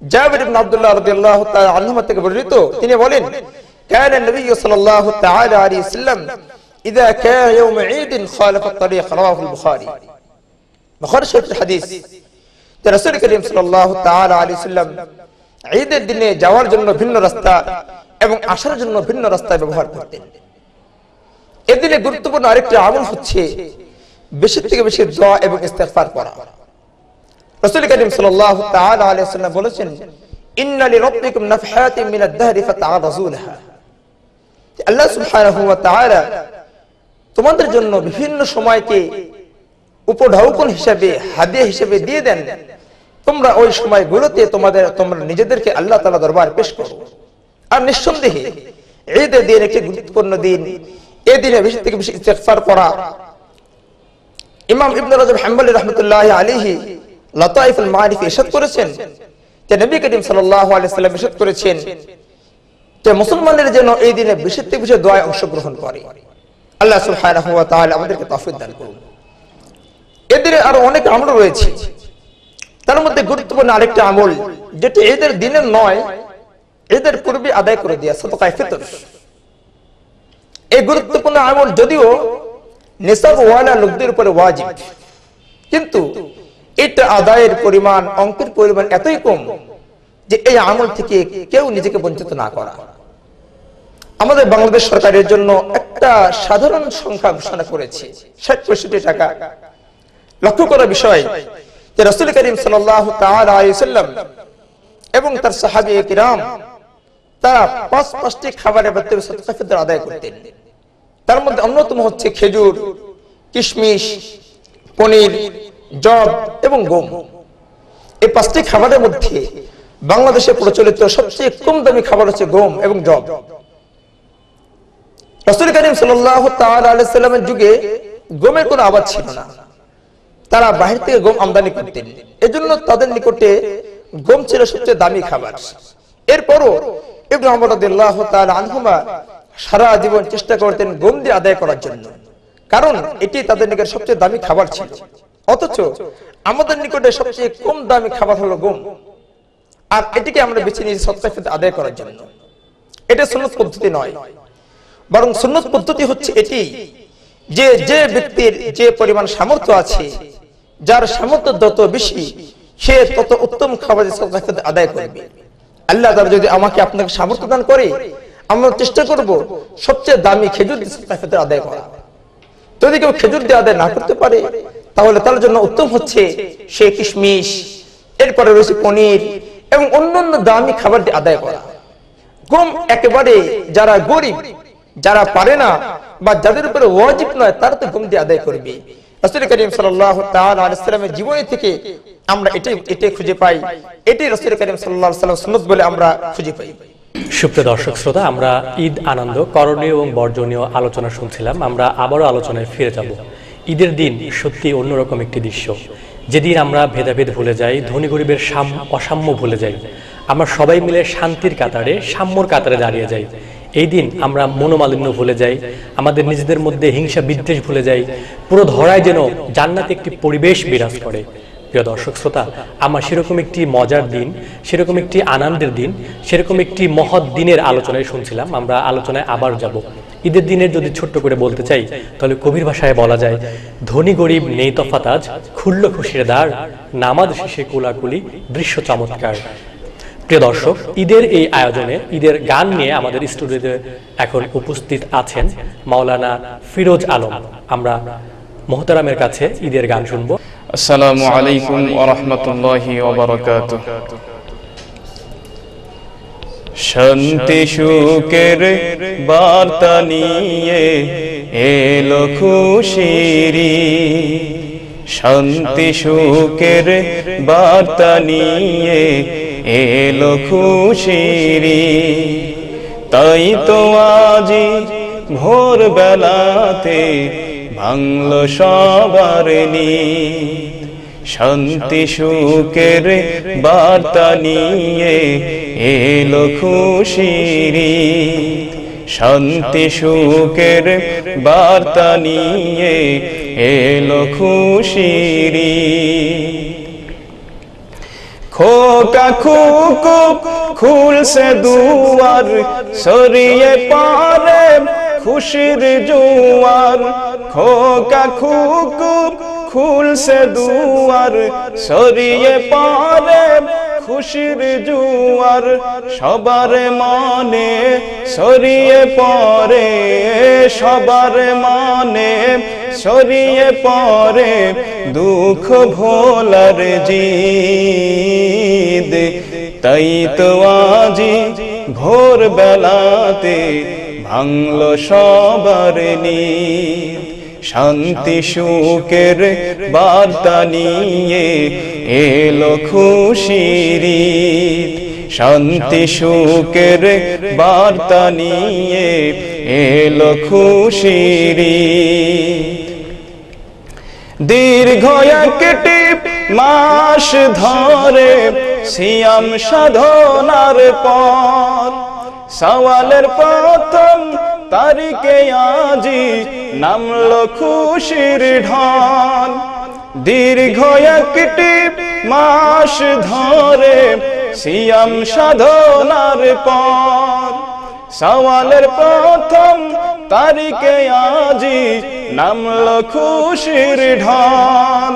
জাবির ইবনে আব্দুল্লাহ রাদিয়াল্লাহু তাআলা আনহু থেকে বর্ণিত, তিনি বলেন, কান নবী সাল্লাল্লাহু তাআলা আলাইহি ওয়াসাল্লাম ইযা কানা ইয়াউম ঈদ খালাফা আত-তারিক, রাওয়াহুল বুখারী। বুখারী শরীফের হাদিস। যে রাসূল করিম সাল্লাল্লাহু তাআলা আলাইহি ওয়াসাল্লাম ঈদের দিনে যাওয়ার জন্য ভিন্ন রাস্তা এবং আসার জন্য ভিন্ন রাস্তা ব্যবহার করতেন। এদিনে গুরুত্বপূর্ণ আরেকটি আমল হচ্ছে বেশি থেকে বেশি দোয়া এবং ইস্তিগফার করা। রাসূল করিম সাল্লাল্লাহু তাআলা আলাইহি ওয়াসাল্লাম বলেছেন, ইন্না লিরাব্বিকুম নাফহাতিন মিনাদ দাহরি ফাতাআরাযুনহা। আল্লাহ সুবহানাহু ওয়া তাআলা তোমাদের জন্য বিভিন্ন সময়কে উপঢৌকন হিসেবে, হাদিয়া হিসেবে দিয়ে দেন, তোমরা ওই সময়গুলোতে তোমরা নিজেদেরকে আল্লাহ তাআলা দরবারে পেশ করো। আর নিঃসন্দেহে ঈদের দিন একটি গুরুত্বপূর্ণ দিন। এই দিনে বেশি থেকে বেশি ইস্তিগফার করা। ইমাম ইবনে রাজব হাম্বলি রাহমাতুল্লাহি আলাইহি লাতাইফুল মারিফে ইরশাদ করেছেন যে নবী করিম সাল্লাল্লাহু আলাইহি ওয়াসাল্লাম ইরশাদ করেছেন যে মুসলমানদের যেন এই দিনে বেশি থেকে বেশি দোয়ায় অংশগ্রহণ করে। আল্লাহ সুবহানাহু ওয়া তাআলা আমাদেরকে তৌফিক দান করুন। এই দিনে আরো অনেক আমল রয়েছে, তার মধ্যে গুরুত্বপূর্ণ আরেকটা আমল যেটা ঈদের দিনের নয়, ঈদের পূর্বে আদায় করে দেয়া, সাদাকায়ে ফিতর। এই গুরুত্বপূর্ণ আমল যদিও নিসাব ওয়ালা লোকদের উপরে ওয়াজিব, কিন্তু এটা আদায়ের পরিমাণ, অঙ্কের পরিমাণ এতই কম যে এই আমল থেকে কেউ নিজেকে বঞ্চিত না করা। আমাদের বাংলাদেশ সরকারের জন্য একটা সাধারণ সংখ্যা ঘোষণা করেছে ৬০-৬৫ টাকা। লক্ষ্য করার বিষয় যে রাসূল করিম সাল্লাল্লাহু তাআলা আলাইহি ওয়াসাল্লাম এবং তার সাহাবী কিরাম তারা ৫টি খাবারের ভিতরে সাদাকায়ে ফিতর আদায় করতেন। তার মধ্যে অন্যতম হচ্ছে খেজুর, কিশমিশ, পনির, জব এবং গম। এই 5টি খাবারের মধ্যে বাংলাদেশে প্রচলিত সবচেয়ে কম দামি খাবার হচ্ছে গম এবং জব। রাসূল করিম সাল্লাল্লাহু তাআলা আলাইহি সাল্লামের যুগে গমের কোনো আবাদ ছিল না, তারা বাহির থেকে গম আমদানি করতেন, এজন্য তাদের নিকটে গম ছিল সবচেয়ে দামি খাবার। এরপরও ইবনে ওমর রাদিয়াল্লাহু তাআলা আনহুমা সারা জীবন চেষ্টা করতেন গম দিয়ে আদায় করার জন্য, কারণ এটি তাদের নিকটে সবচেয়ে দামি খাবার ছিল। অথচ আমাদের নিকটে সবচেয়ে কম দামি খাবার হলো গম, আর এটিকে আমরা বেছে নিয়েছি সদকা ফিতরা আদায় করার জন্য। এটা সুন্নত পদ্ধতি নয়, বরং সুন্নত পদ্ধতি হচ্ছে এটি যে যে ব্যক্তির যে পরিমাণ সামর্থ্য আছে, যার সামর্থ্য যত বেশি সে তত উত্তম খাবারের সদকা ফিতরা আদায় করবে। আল্লাহ তাআলা যদি আমাকে আপনাকে সামর্থ্য দান করে, আমরা চেষ্টা করব সবচেয়ে দামি খেজুর দিয়ে সদকা ফিতরা আদায় করা। যদি কেউ খেজুর দিয়ে আদায় না করতে পারে, তাহলে তার জন্য উত্তম হচ্ছে সে কিশমিশ, এরপরে রয়েছে পনির এবং অন্যান্য দামি খাবার দিয়ে আদায় করা। গম একেবারে যারা গরিব, যারা পারে না বা যাদের উপরে ওয়াজিব নয়, তারা তো গম দিয়ে আদায় করবে। রাসূল করিম সাল্লাল্লাহু তাআলা আলাইহি সাল্লামের জীবনী থেকে আমরা এটাই খুঁজে পাই, এটি রাসূল করিম সাল্লাল্লাহু আলাইহি সাল্লামের সুন্নাত বলে আমরা খুঁজে পাই। সুপ্রিয় দর্শক শ্রোতা, আমরা ঈদ আনন্দ, করণীয় এবং বর্জনীয় আলোচনা শুনছিলাম। আমরা আবারও আলোচনায় ফিরে যাব। ঈদের দিন সত্যি অন্যরকম একটি দৃশ্য, যেদিন আমরা ভেদাভেদ ভুলে যাই, ধনী গরিবের অসাম্য ভুলে যাই, আমরা সবাই মিলে শান্তির কাতারে, সাম্যর কাতারে দাঁড়িয়ে যাই। এই দিন আমরা মনোমালিন্য ভুলে যাই, আমাদের নিজেদের মধ্যে হিংসা বিদ্বেষ ভুলে যাই, পুরো ধরায় যেন জান্নাতে একটি পরিবেশ বিরাজ করে। প্রিয় দর্শক শ্রোতা, আমার সেরকম একটি মজার দিন, সেরকম একটি আনন্দের দিন, সেরকম একটি মহৎ দিনের আলোচনায় শুনছিলাম। আমরা আলোচনায় আবার যাব। ঈদের দিনের যদি ছোট্ট করে বলতে চাই, তাহলে কবির ভাষায় বলা যায়, ধনী গরিব নেই তফাৎ আজ, খুলল খুশির দ্বার, নামাজ শেষে কোলাকুলি, দৃশ্য চমৎকার। প্রিয় দর্শক, ঈদের এই আয়োজনে ঈদের গান নিয়ে আমাদের স্টুডিওতে এখন উপস্থিত আছেন মাওলানা ফিরোজ আলম। আমরা মোহতারামের কাছে ঈদের গান শুনবো। আসসালামু আলাইকুম ওয়া রাহমাতুল্লাহি ওয়া বারাকাতুহু। শান্তি সুখের বার্তা নিয়ে এলো খুশির, শান্তি সুখের বার্তা নিয়ে এলো খুশির। তাই তো আজি ভোর বেলাতে ভাঙল সবার নিদ, শান্তি সুখের বার্তা নিয়ে এলো খুশির, শান্তি সুখের বার্তা নিয়ে এলো খুশির। খোকা খুকু খুলছে দুয়ার, সরিয়ে পারে খুশির জোয়ার। খোকা খুকু খুলছে দুয়ার, সরিয়ে পারে খুশির জোয়ার। সবার মনে ছড়িয়ে পড়ে, সবার মনে ছড়িয়ে পড়ে দুঃখ ভোলার জিদ। তাই তো আজি ভোর বেলাতে ভাঙল সবার নিদ, শান্তি সুখের বার্তা নিয়ে এলো খুশির, শান্তি সুখের বার্তা নিয়ে এলো খুশির। দীর্ঘ একটি মাস ধরে সিয়াম সাধনার পর, সওয়ালের প্রথম তারিখে আজি নামলো খুশির ঢল। দীর্ঘ একটি মাস ধরে সিয়াম সাধনার পর, সওয়ালের প্রথম তারিখে আজি নামলো খুশির ঢল।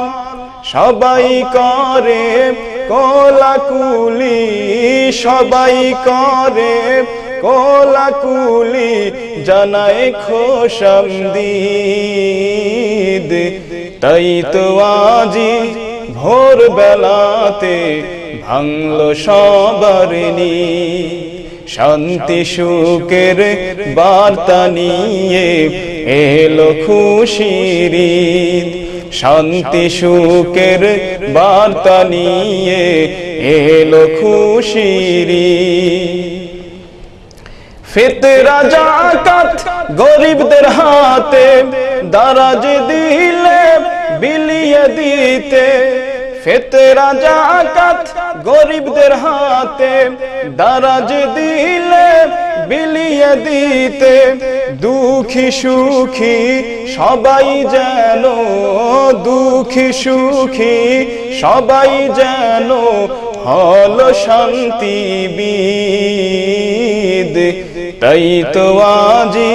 সবাই করে কোলাকুলি, সবাই করে কোলাকুলি, জানায় খোশামদিদ। তাই তো আজি ভোর বেলাতে ভাঙল সবার নিদ, শান্তি সুখের বার্তা নিয়ে এলো খুশির ঈদ, শান্তি সুখের বার্তা নিয়ে এলো খুশির ঈদ। ফিতরা যাকাত গরিবদের হাতে দারাজ দিলে বিলিয়ে দিতে, ফিতরা যাকাত গরিবদের হাতে দারাজ দিলে বিলিয়ে দিতে, দুঃখী সুখী সবাই যেন, দুঃখী সুখী সবাই যেন হলো শান্তি বিদ। তাই তো আজি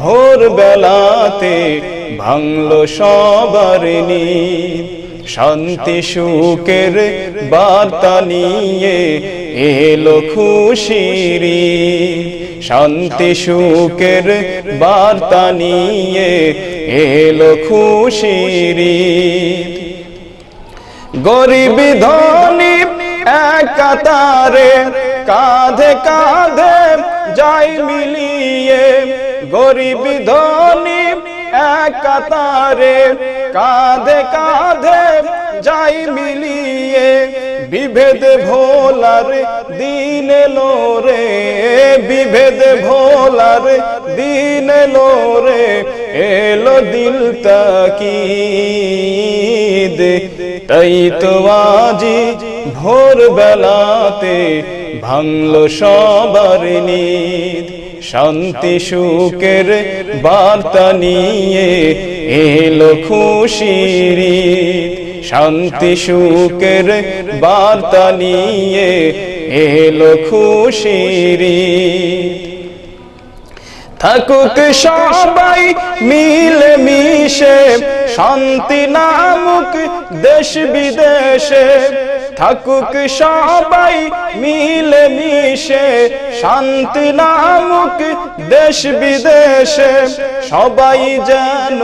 ভোর বেলাতে ভাঙলো সবার নিদ, শান্তি সুখের বার্তা নিয়ে এলো খুশির ঈদ, শান্তি সুখের বার্তা নিয়ে এলো খুশির ঈদ। গরিব ধনী এক কাতারে কাঁধে কাঁধে যাই মিলিয়ে, গরিব ধনী এক কাতারে কাঁধে কাঁধে যাই মিলিয়ে, বিভেদ ভোলার দিন এলো রে, বিভেদ ভোলার দিন এলো রে, এলো দিল তাকিদ। তাই তো আজি ভোর বেলাতে ভাঙলো সবার নিদ, শান্তি সুখের বার্তা নিয়ে এলো খুশির ঈদ, শান্তি সুখের বার্তা নিয়ে এলো খুশির ঈদ। থাকুক সবাই মিলে মিশে শান্তি নামুক দেশ বিদেশে, থাকুক সবাই মিলে মিশে শান্তি নামুক দেশ বিদেশে, সবাই যেন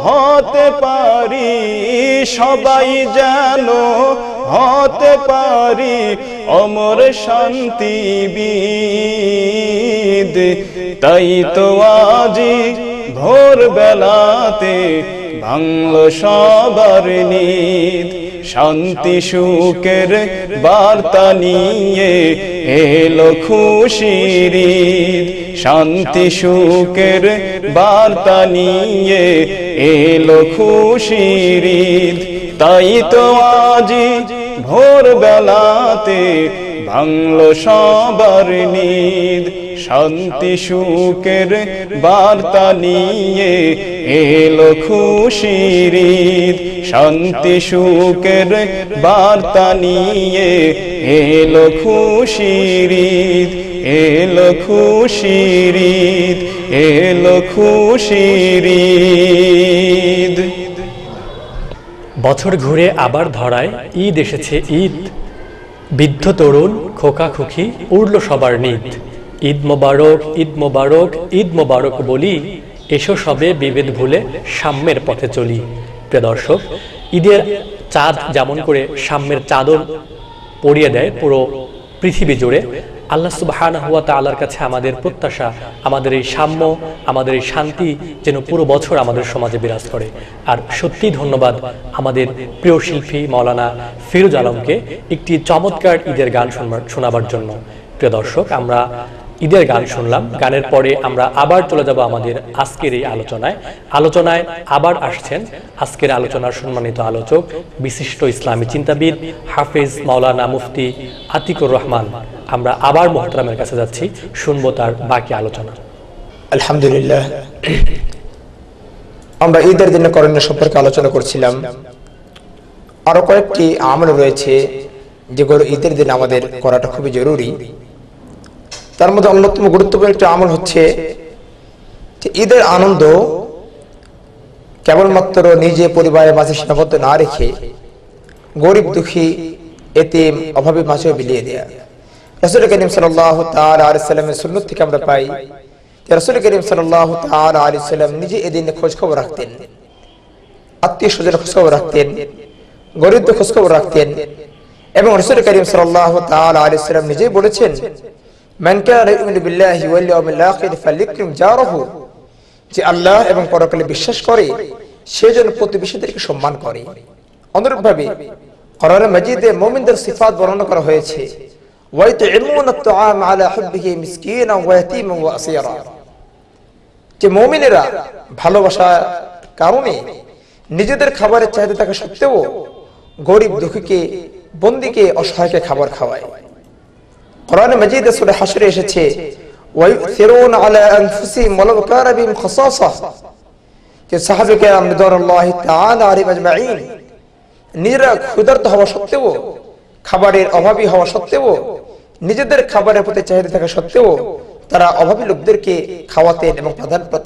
হতে পারি, সবাই যেন হতে পারি অমর শান্তিবিদ। তাই তো আজি ভোর বেলাতে ভাঙলো সবার নিদ, শান্তি সুখের বার্তা নিয়ে এলো খুশির ঈদ, শান্তি সুখের বার্তা নিয়ে এলো খুশির ঈদ। তাই তো আজি ভোর বেলাতে ভাঙলো সবার নিদ, শান্তি সুখের বার্তা নিয়ে এলো খুশির ঈদ, শান্তি সুখের বার্তা নিয়ে এলো খুশির ঈদ, এলো খুশির ঈদ, এলো খুশির ঈদ। বছর ঘুরে আবার ধরায় ঈদ এসেছে ঈদ, বৃদ্ধ তরুণ খোকা খুকি উড়ল সবার নিদ। ঈদ মোবারক, ঈদ মোবারক, ঈদ মোবারক বলি, এসো সবে বিভেদ ভুলে সাম্যের পথে চলি। প্রিয় দর্শক, ঈদের চাঁদ যেমন করে সাম্যের চাদর পরিয়ে দেয় পুরো পৃথিবী জুড়ে, আল্লাহ সুবহানাহু ওয়া তাআলার কাছে আমাদের প্রত্যাশা, আমাদের এই সাম্য, আমাদের এই শান্তি যেন পুরো বছর আমাদের সমাজে বিরাজ করে। আর সত্যি ধন্যবাদ আমাদের প্রিয় শিল্পী মাওলানা ফিরোজ আলমকে একটি চমৎকার ঈদের গান শোনাবার জন্য। প্রিয় দর্শক, আমরা ঈদের গান শুনলাম, গানের পরে আমরা আবার চলে যাব আমাদের আজকের এই আলোচনায় আবার আসছেন আজকের আলোচনার সম্মানিত আলোচক, বিশিষ্ট ইসলামী চিন্তাবিদ হাফেজ মাওলানা মুফতি আতিকুর রহমান। আমরা আবার মুহতারামের কাছে যাচ্ছি, শুনবো তার বাকি আলোচনা। আলহামদুলিল্লাহ, আমরা ঈদের দিনে করণীয় সম্পর্কে আলোচনা করছিলাম। আরো কয়েকটি আমল রয়েছে যেগুলো ঈদের দিন আমাদের করাটা খুবই জরুরি। তার মধ্যে অন্যতম গুরুত্বপূর্ণ একটি আমল হচ্ছে যে ঈদের আনন্দ কেবলমাত্র নিজে পরিবারের মাঝে সীমাবদ্ধ না রেখে গরিব দুঃখী এতিম অভাবী মাঝেও বিলিয়ে দেয়া। রাসূল করিম সাল্লাল্লাহু তাআলা আলাইহি সাল্লামের সুন্নাত থেকে আমরা পাই যে রাসূল করিম সাল্লাল্লাহু তাআলা আলাইহি সাল্লাম নিজে এদিন খোঁজ খবর রাখতেন, আত্মীয় স্বজনের খোঁজ খবর রাখতেন, গরিবদের খোঁজ খবর রাখতেন। এবং রাসূল করিম সাল্লাল্লাহু তাআলা আলাইহি সাল্লাম নিজেই বলেছেন, মান কানা ইউমিনু বিল্লাহি ওয়াল ইয়াউমিল আখির ফালইকরিম জারাহু, যে আল্লাহ এবং পরকালে বিশ্বাস করে সে যেন প্রতিবেশীদেরকে সম্মান করে। অনুরূপভাবে কোরআন মাজিদে মুমিনদের সিফাত বর্ণনা করা হয়েছে, ওয়াইতুইমুনাত তুআম আলা হুব্বিহি মিসকিনান ওয়া ইয়াতীমান ওয়া আসীরা, যে মুমিনেরা ভালোবাসার কারণে নিজেদের খাবারের চাহিদা থাকা সত্ত্বেও গরিব দুঃখীকে, বন্দীকে, অসহায়কে খাবার খাওয়ায়। কোরআন মাজিদে সূরা হাশরে এসেছে, ওয়ায়ুসিরুনা আলা আনফুসিহিম ওয়ালাউ কানা বিহিম খাসাসা, যে সাহাবায়ে কেরাম রাদিয়াল্লাহু তাআলা আলাইহিম আজমাইন নিজেরা ক্ষুধার্ত হওয়া সত্ত্বেও, খাবারের অভাবী হওয়া সত্ত্বেও, নিজেদের খাবারের প্রতি চাহিদা থাকা সত্ত্বেও তারা অভাবী লোকদেরকে খাওয়াতেন এবং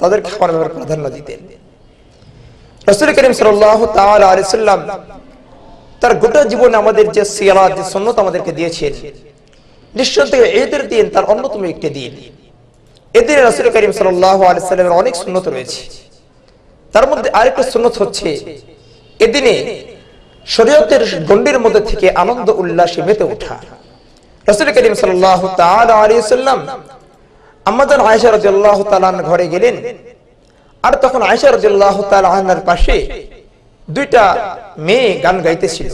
তাদের খাবারের ব্যাপারে প্রাধান্য দিতেন। রাসূল করিম সাল্লাল্লাহু তাআলা আলাইহি সাল্লাম তার গোটা জীবনে আমাদের যে সিরাত, যে সুন্নাত আমাদেরকে দিয়েছেন, নিঃসন্দেহে ঈদের দিন তার অন্যতম একটি দিন। এদিনে রাসূল করিম সাল্লাল্লাহু আলাইহি সাল্লামের অনেক সুন্নাত রয়েছে। তার মধ্যে আরেকটা সুন্নাত হচ্ছে এদিনে শরীয়তের গণ্ডির মধ্যে থেকে আনন্দ উল্লাসে মেতে ওঠা। রাসূল করিম সাল্লাল্লাহু তাআলা আলাইহি সাল্লাম আম্মা জান আয়েশা রাদিয়াল্লাহু তাআলা আনহার ঘরে গেলেন, আর তখন আয়েশা রাদিয়াল্লাহু তাআলা আনহার পাশে দুইটা মেয়ে গান গাইতেছিল।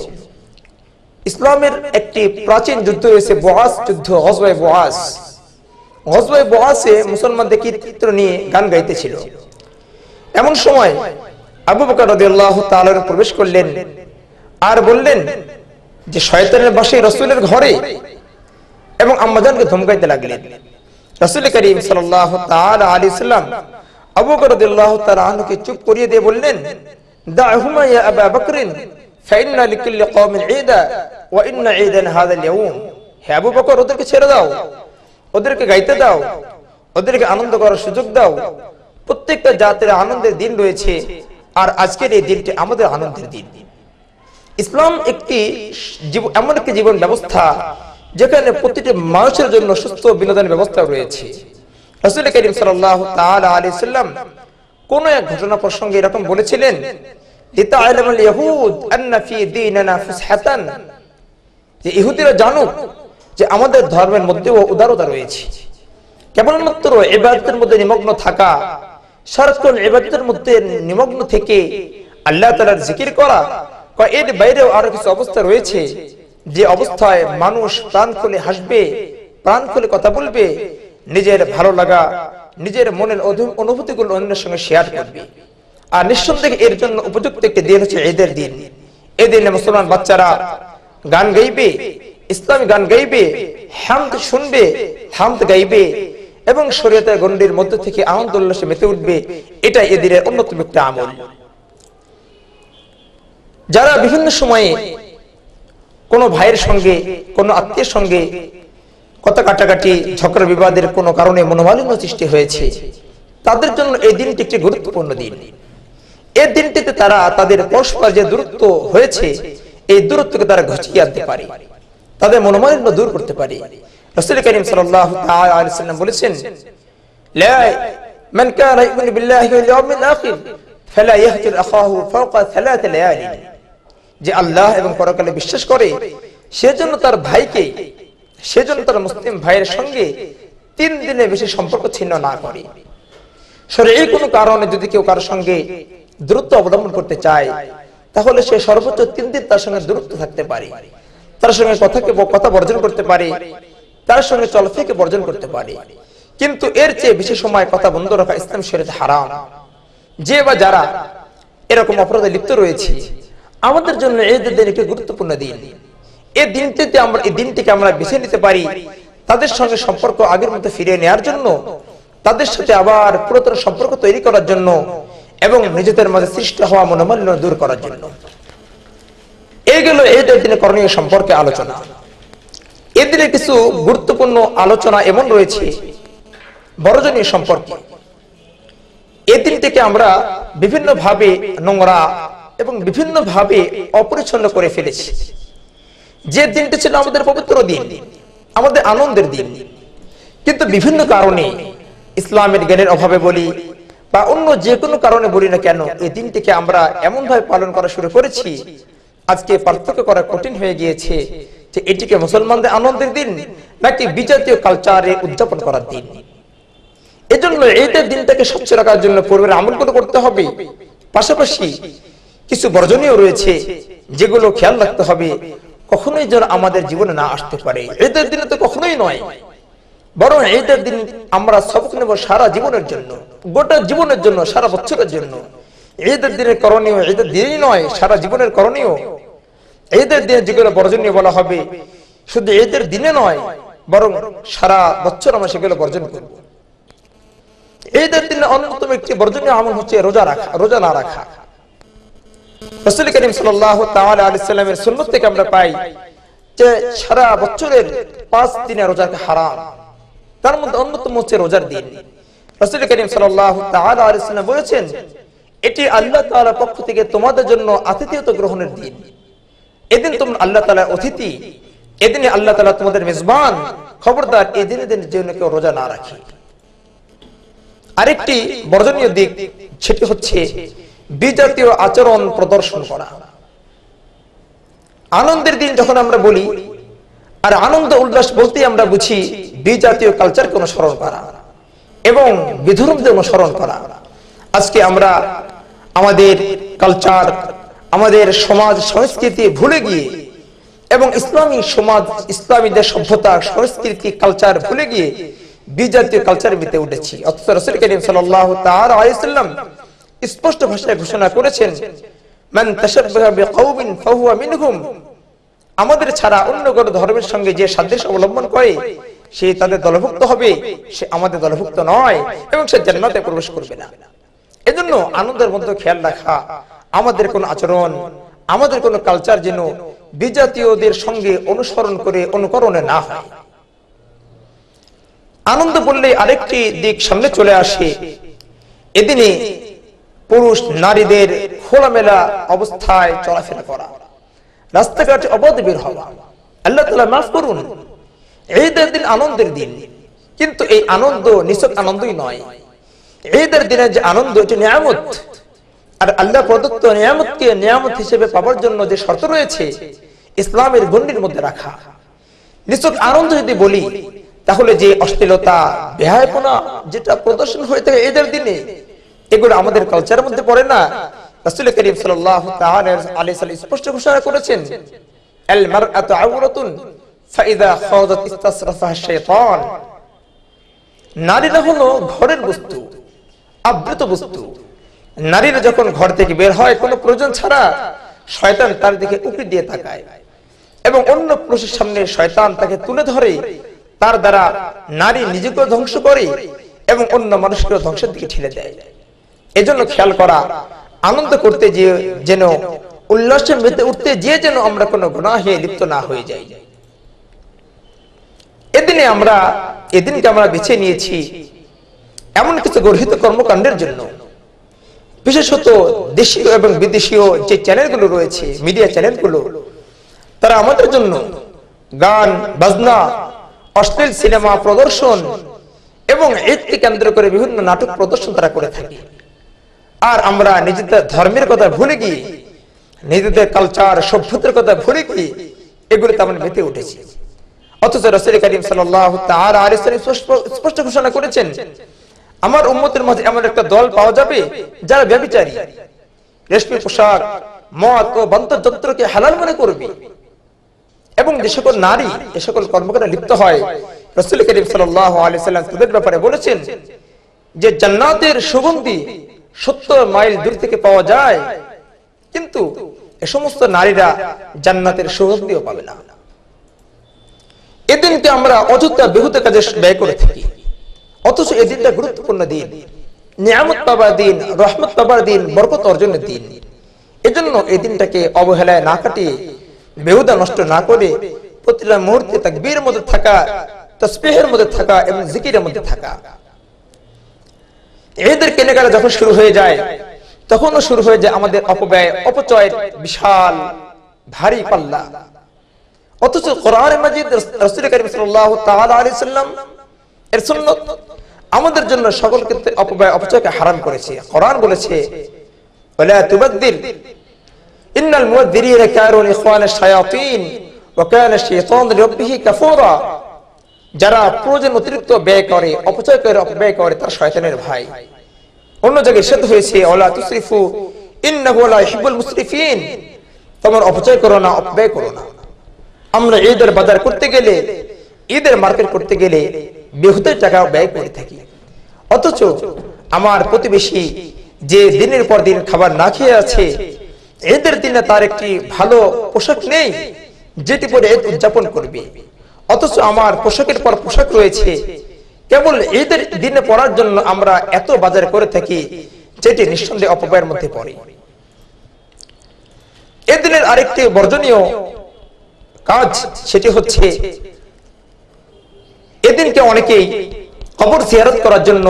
ইসলামের একটি প্রাচীন যুদ্ধ রয়েছে, বুআস যুদ্ধ, গজওয়ে বুআস। গজওয়ে বুআসে মুসলমানদের কীর্তন নিয়ে গান গাইতেছিল। এমন সময় আবু বকর রাদিয়াল্লাহু তাআলা প্রবেশ করলেন আর বললেন যে শয়তানের বাসে রাসূলের ঘরে, এবং আম্মাজানকে ধমকাইতে লাগলেন। রাসূল করিম সাল্লাল্লাহু তাআলা আলাইহি সাল্লাম আবু বকর রাদিয়াল্লাহু তাআলা আনহুকে চুপ করিয়ে দিয়ে বললেন, দাহুমা ইয়া আবা বকরিন ফাইন্না লিকুল্লি কওমিন ঈদা ওয়া ইন্না ঈদান হাযাল ইয়াউম। হে আবু বকর, ওদেরকে ছেড়ে দাও, ওদেরকে গাইতে দাও, ওদেরকে আনন্দ করার সুযোগ দাও। প্রত্যেকটা জাতির আনন্দের দিন রয়েছে, আর আজকের এই দিনটি আমাদের আনন্দের দিন। ইসলাম একটি এমন একটি জীবন ব্যবস্থা যেখানে প্রতিটি মানুষের জন্য সুস্থ বিনোদনের ব্যবস্থা রয়েছে। রাসূল করিম সাল্লাল্লাহু তাআলা আলাইহি সাল্লাম কোন এক ঘটনা প্রসঙ্গে এরকম বলেছিলেন, লিতাআলামুল ইয়াহুদ আন্না ফি দীনিনা ফুসহাতান, যে ইহুদিরা জানুক যে আমাদের ধর্মের মধ্যেও উদারতা রয়েছে। কেবলমাত্র ইবাদতের মধ্যে নিমগ্ন থাকা, সারাক্ষণ ইবাদতের মধ্যে নিমগ্ন থেকে আল্লাহ তাআলার জিকির করা, এর বাইরেও আরো কিছু অবস্থা রয়েছে যে অবস্থায় মানুষ প্রাণ খুলে হাসবে, প্রাণ খুলে কথা বলবে, নিজের ভালো লাগা, নিজের মনের অনুভূতিগুলো অন্যের সঙ্গে শেয়ার করবে। আর নিঃসন্দেহে এর জন্য উপযুক্ত একটি দিন হচ্ছে ঈদের দিন। এই দিনে মুসলমান বাচ্চারা গান গাইবে, ইসলামী গান গাইবে, হামদ শুনবে, হামদ গাইবে এবং শরীয়তের গণ্ডির মধ্য থেকে আনন্দ উল্লাসে মেতে উঠবে। এটা এদিনের অন্যতম একটা আমল। যারা বিভিন্ন সময়ে কোনো ভাইয়ের সঙ্গে, কোনো আত্মীয়ের সঙ্গে কথা কাটাকাটি, ঝগড়া বিবাদের কোনো কারণে মনোমালিন্য সৃষ্টি হয়েছে, তাদের জন্য এই দিনটি একটি গুরুত্বপূর্ণ দিন। এই দিনটিতে তারা তাদের পরস্পর যে দূরত্ব হয়েছে, এই দূরত্বকে তারা ঘুচিয়ে আনতে পারে, তাদের মনোমালিন্য দূর করতে পারে। রাসূল করিম সাল্লাল্লাহু তাআলা আলাইহি সাল্লাম বলেছেন, লা মান কানা ইউমিনু বিল্লাহি ওয়াল ইয়াউমিল আখির ফালা ইয়াহজুর আখাহু ফাওকা সালাত লায়ালি, যে আল্লাহ এবং পরকালে বিশ্বাস করে সেজন্য তার ভাইকে, সেজন্য তার মুসলিম ভাইয়ের সঙ্গে 3 দিনের বেশি সম্পর্ক ছিন্ন না করে। শরঈ কোনো কারণে যদি কেউ কারোর সঙ্গে দূরত্ব অবলম্বন করতে চায়, তাহলে সে সর্বোচ্চ 3 দিন তার সঙ্গে দূরত্ব থাকতে পারে, তার সঙ্গে কথা বর্জন করতে পারে, তার সঙ্গে চলাফেরাকে বর্জন করতে পারে। কিন্তু এর চেয়ে বেশি সময় কথা বন্ধ রাখা ইসলাম শরীয়তে হারাম। যে বা যারা এরকম অপরাধে লিপ্ত রয়েছে, আমাদের জন্য ঈদের দিন একটি গুরুত্বপূর্ণ দিন। এই দিনটিকে আমরা বেছে নিতে পারি তাদের সঙ্গে সম্পর্ক আগের মতো ফিরিয়ে নেওয়ার জন্য, তাদের সাথে আবার পুরাতন সম্পর্ক তৈরি করার জন্য এবং নিজেদের মাঝে সৃষ্টি হওয়া মনোমালিন্য দূর করার জন্য। এইগুলো ঈদের দিনে করণীয় সম্পর্কে আলোচনা। এদিনে কিছু গুরুত্বপূর্ণ আলোচনা এমন রয়েছে বড়জনীয় সম্পর্কে। এই দিনটিকে আমরা বিভিন্নভাবে নোংরা এবং বিভিন্নভাবে অপরিচ্ছন্ন করে ফেলেছি। যে দিনটি ছিল আমাদের পবিত্র দিন, আমাদের আনন্দের দিন, কিন্তু বিভিন্ন কারণে, ইসলামের জ্ঞানের অভাবে বলি বা অন্য যে কোনো কারণে বলি না কেন, এই দিনটিকে আমরা এমন ভাবে পালন করা শুরু করেছি, আজকে পার্থক্য করা কঠিন হয়ে গিয়েছে যে এটিকে মুসলমানদের আনন্দের দিন নাকি বিজাতীয় কালচারে উদযাপন করার দিন। এজন্য ঈদের দিনটাকে স্বচ্ছ রাখার জন্য পূর্বের আমলগুলো করতে হবে, পাশাপাশি কিছু বর্জনীয় রয়েছে যেগুলো খেয়াল রাখতে হবে কখনোই যেন আমাদের জীবনে না আসতে পারে। ঈদের দিনে তো কখনোই নয়, বরং ঈদের দিন আমরা সবক নেব সারা জীবনের জন্য, গোটা জীবনের জন্য, সারা বছরের জন্য। ঈদের দিনের করণীয় ঈদের দিনই নয়, সারা জীবনের করণীয়। ঈদের দিনে যেগুলো বর্জনীয় বলা হবে শুধু ঈদের দিনে নয়, বরং সারা বছর আমরা সেগুলো বর্জন করব। ঈদের দিনে অন্যতম একটি বর্জনীয় আমল হচ্ছে রোজা রাখা, রোজা না রাখা। রাসূল করিম সাল্লাল্লাহু তাআলা আলাইহি সাল্লামের সুন্নাত থেকে আমরা পাই যে সারা বছরের 5 দিনে রোজা হারাম, তার মধ্যে অন্যতম হচ্ছে রোজার দিন। রাসূল করিম সাল্লাল্লাহু তাআলা আলাইহি সাল্লাম বলেছেন, এটি আল্লাহ তাআলার পক্ষ থেকে তোমাদের জন্য আতিথেয়তা গ্রহণের দিন। এদিন তোমরা আল্লাহ তাআলার অতিথি, এদিনে আল্লাহ তাআলা তোমাদের মেজবান। খবরদার এই দিনের জন্য কেউ রোজা না রাখে। আরেকটি বর্জনীয় দিক, সেটি হচ্ছে বিজাতীয় আচরণ প্রদর্শন করা। আনন্দের দিন যখন আমরা বলি, আর আনন্দ উল্লাস বলতে আমরা বুঝি বিজাতীয় কালচারকে অনুসরণ করা এবং বিধর্মীদের অনুসরণ করা। আজকে আমরা আমাদের কালচার, আমাদের সমাজ সংস্কৃতি ভুলে গিয়ে এবং ইসলামী সমাজ, ইসলামীদের সভ্যতা, সংস্কৃতি, কালচার ভুলে গিয়ে বিজাতীয় কালচার মেতে উঠেছি। অথচ রাসূল করিম সাল্লাল্লাহু তাআলা আলাইহি সাল্লাম স্পষ্ট ভাষায় ঘোষণা করেছেন, মান তাশাব্বাহা বিকাওমিন ফাহুয়া মিনহুম। আমাদের ছাড়া অন্য কোনো ধর্মের সঙ্গে যে সাদৃশ্য অবলম্বন করে সে তাদের দলভুক্ত হবে, সে আমাদের দলভুক্ত নয় এবং সে জান্নাতে প্রবেশ করবে না। এজন্য আনন্দের মধ্যে খেয়াল রাখা, আমাদের কোন আচরণ, আমাদের কোন কালচার যেন বিজাতীয়দের সঙ্গে অনুসরণ করে অনুকরণে না হয়। আনন্দ বললে আরেকটি দিক সামনে চলে আসে, এদিনে পুরুষ নারীদের খোলামেলা অবস্থায় চলাফেরা করা, রাস্তাঘাটে অবাধ বের হওয়া। আল্লাহ তাআলা মাফ করুন, ঈদের দিন আনন্দের দিন, কিন্তু এই আনন্দ নিছক আনন্দই নয়। ঈদের দিনে যে আনন্দ, এটি নিয়ামত, আর আল্লাহ প্রদত্ত নিয়ামতকে নিয়ামত হিসেবে পাওয়ার জন্য যে শর্ত রয়েছে ইসলামের গণ্ডির মধ্যে রাখা। নিছক আনন্দ যদি বলি তাহলে যে অশ্লীলতা, বেহায়াপনা যেটা প্রদর্শন হয়ে থাকে ঈদের দিনে, এগুলো আমাদের কালচারের মধ্যে পড়ে না। রাসূল করিম সাল্লাল্লাহু তাআলা আলাইহি সাল্লাম স্পষ্ট ঘোষণা করেছেন, আল মারআতু আওরাতুন ফাইদা খাযাত ইসতাসরাফাহা শাইতান। নারীরা হলো ঘরের বস্তু, আবৃত বস্তু। নারীরা যখন ঘর থেকে বের হয় কোনো প্রয়োজন ছাড়া, শয়তান তার দিকে উকি দিয়ে তাকায় এবং অন্য পুরুষের সামনে শয়তান তাকে তুলে ধরে। তার দ্বারা নারী নিজেকে ধ্বংস করে এবং অন্য মানুষকে ধ্বংসের দিকে ঠেলে দেয়। এজন্য খেয়াল করা, আনন্দ করতে যে যেন, উল্লাসে মেতে উঠতে যে যেন আমরা কোনো গুনাহে লিপ্ত না হয়ে যাই। এদিনকে আমরা বেছে নিয়েছি এমন কিছু গর্হিত কর্মকাণ্ডের জন্য। বিশেষত দেশীয় এবং বিদেশীয় যে চ্যানেলগুলো রয়েছে, মিডিয়া চ্যানেলগুলো, তারা আমাদের জন্য গান বাজনা, অশ্লীল সিনেমা প্রদর্শন এবং ঈদকে কেন্দ্র করে বিভিন্ন নাটক প্রদর্শন তারা করে থাকে। আর আমরা নিজেদের ধর্মের কথা ভুলে গিয়ে, নিজেদের কালচার, সভ্যতার কথা ভুলে গিয়ে এগুলোতে আমরা মেতে উঠেছি। অথচ রাসূল করিম সাল্লাল্লাহু তাআলা আলাইহি সাল্লাম স্পষ্ট ঘোষণা করেছেন, আমার উম্মতের মাঝে এমন একটা দল পাওয়া যাবে যারা ব্যভিচারী, রেশমি পোশাক, মদ ও বাদ্যযন্ত্রকে হালাল মনে করবে এবং যে সকল নারী এ সকল কর্মকাণ্ডে লিপ্ত হয়, রাসূল করিম সাল্লাল্লাহু আলাইহি সাল্লাম তাদের ব্যাপারে বলেছেন যে জান্নাতের সুগন্ধি 70 মাইল দূর থেকে পাওয়া যায়, কিন্তু এ সমস্ত নারীরা জান্নাতের সুগন্ধিও পাবে না। এদিনকে আমরা অযথা বেহুদা কাজে ব্যয় করে থাকি, অথচ এই দিনটা গুরুত্বপূর্ণ দিন, নিয়ামত পাবার দিন, রহমত পাবার দিন, বরকত অর্জনের দিন। এজন্য এই দিনটাকে অবহেলায় না কাটিয়ে, বেহুদা নষ্ট না করে প্রতিটা মুহূর্তে তাকবীরের মধ্যে থাকা, তাসবিহের মধ্যে থাকা এবং জিকিরের মধ্যে থাকা। ঈদের কেনাকাটা যখন শুরু হয়ে যায়, তখনও শুরু হয়ে যায় আমাদের অপব্যয়, অপচয়ের বিশাল ভারী পাল্লা। অথচ কোরআন মাজিদ, রাসূল করিম সাল্লাল্লাহু তাআলা আলাইহি সাল্লাম এর সুন্নাত আমাদের জন্য সকল ক্ষেত্রে অপব্যয়, অপচয়কে হারাম করেছে। কোরআন বলেছে, ওয়ালা তুবাদদির ইন্নাল মুবাদদিরিনা কানু ইখওয়ানাশ শায়াতিন ওয়া কানা আশ-শাইতানু লিরাব্বিহি কাফুরা। যারা প্রয়োজন অতিরিক্ত ব্যয় করে, অপচয় করে, অপব্যয় করে, তারা শয়তানের ভাই। অন্য জায়গায় সিদ্ধ হয়েছে ওয়ালা তুসরিফু ইন্নাহু লা ইউহিব্বুল মুসরিফিন, তোমরা অপচয় করো না, অপব্যয় করো না। আমরা ঈদের বাজার করতে গেলে, ঈদের মার্কেট করতে গেলে বেহুদা টাকা ব্যয় করে থাকি, অথচ আমার প্রতিবেশী যে দিনের পর দিন খাবার না খেয়ে আছে, ঈদের দিনে তার একটি ভালো পোশাক নেই যেটি পরে ঈদ উদযাপন করবে, অথচ আমার পোশাকের পর পোশাক রয়েছে, কেবল ঈদের দিনে পরার জন্য আমরা এত বাজার করে থাকি, যেটি নিঃসন্দেহে অপব্যয়ের মধ্যে পড়ে। এই দিনের আরেকটি বর্জনীয় কাজ, সেটি হচ্ছে এদিনকে অনেকেই কবর জিয়ারত করার জন্য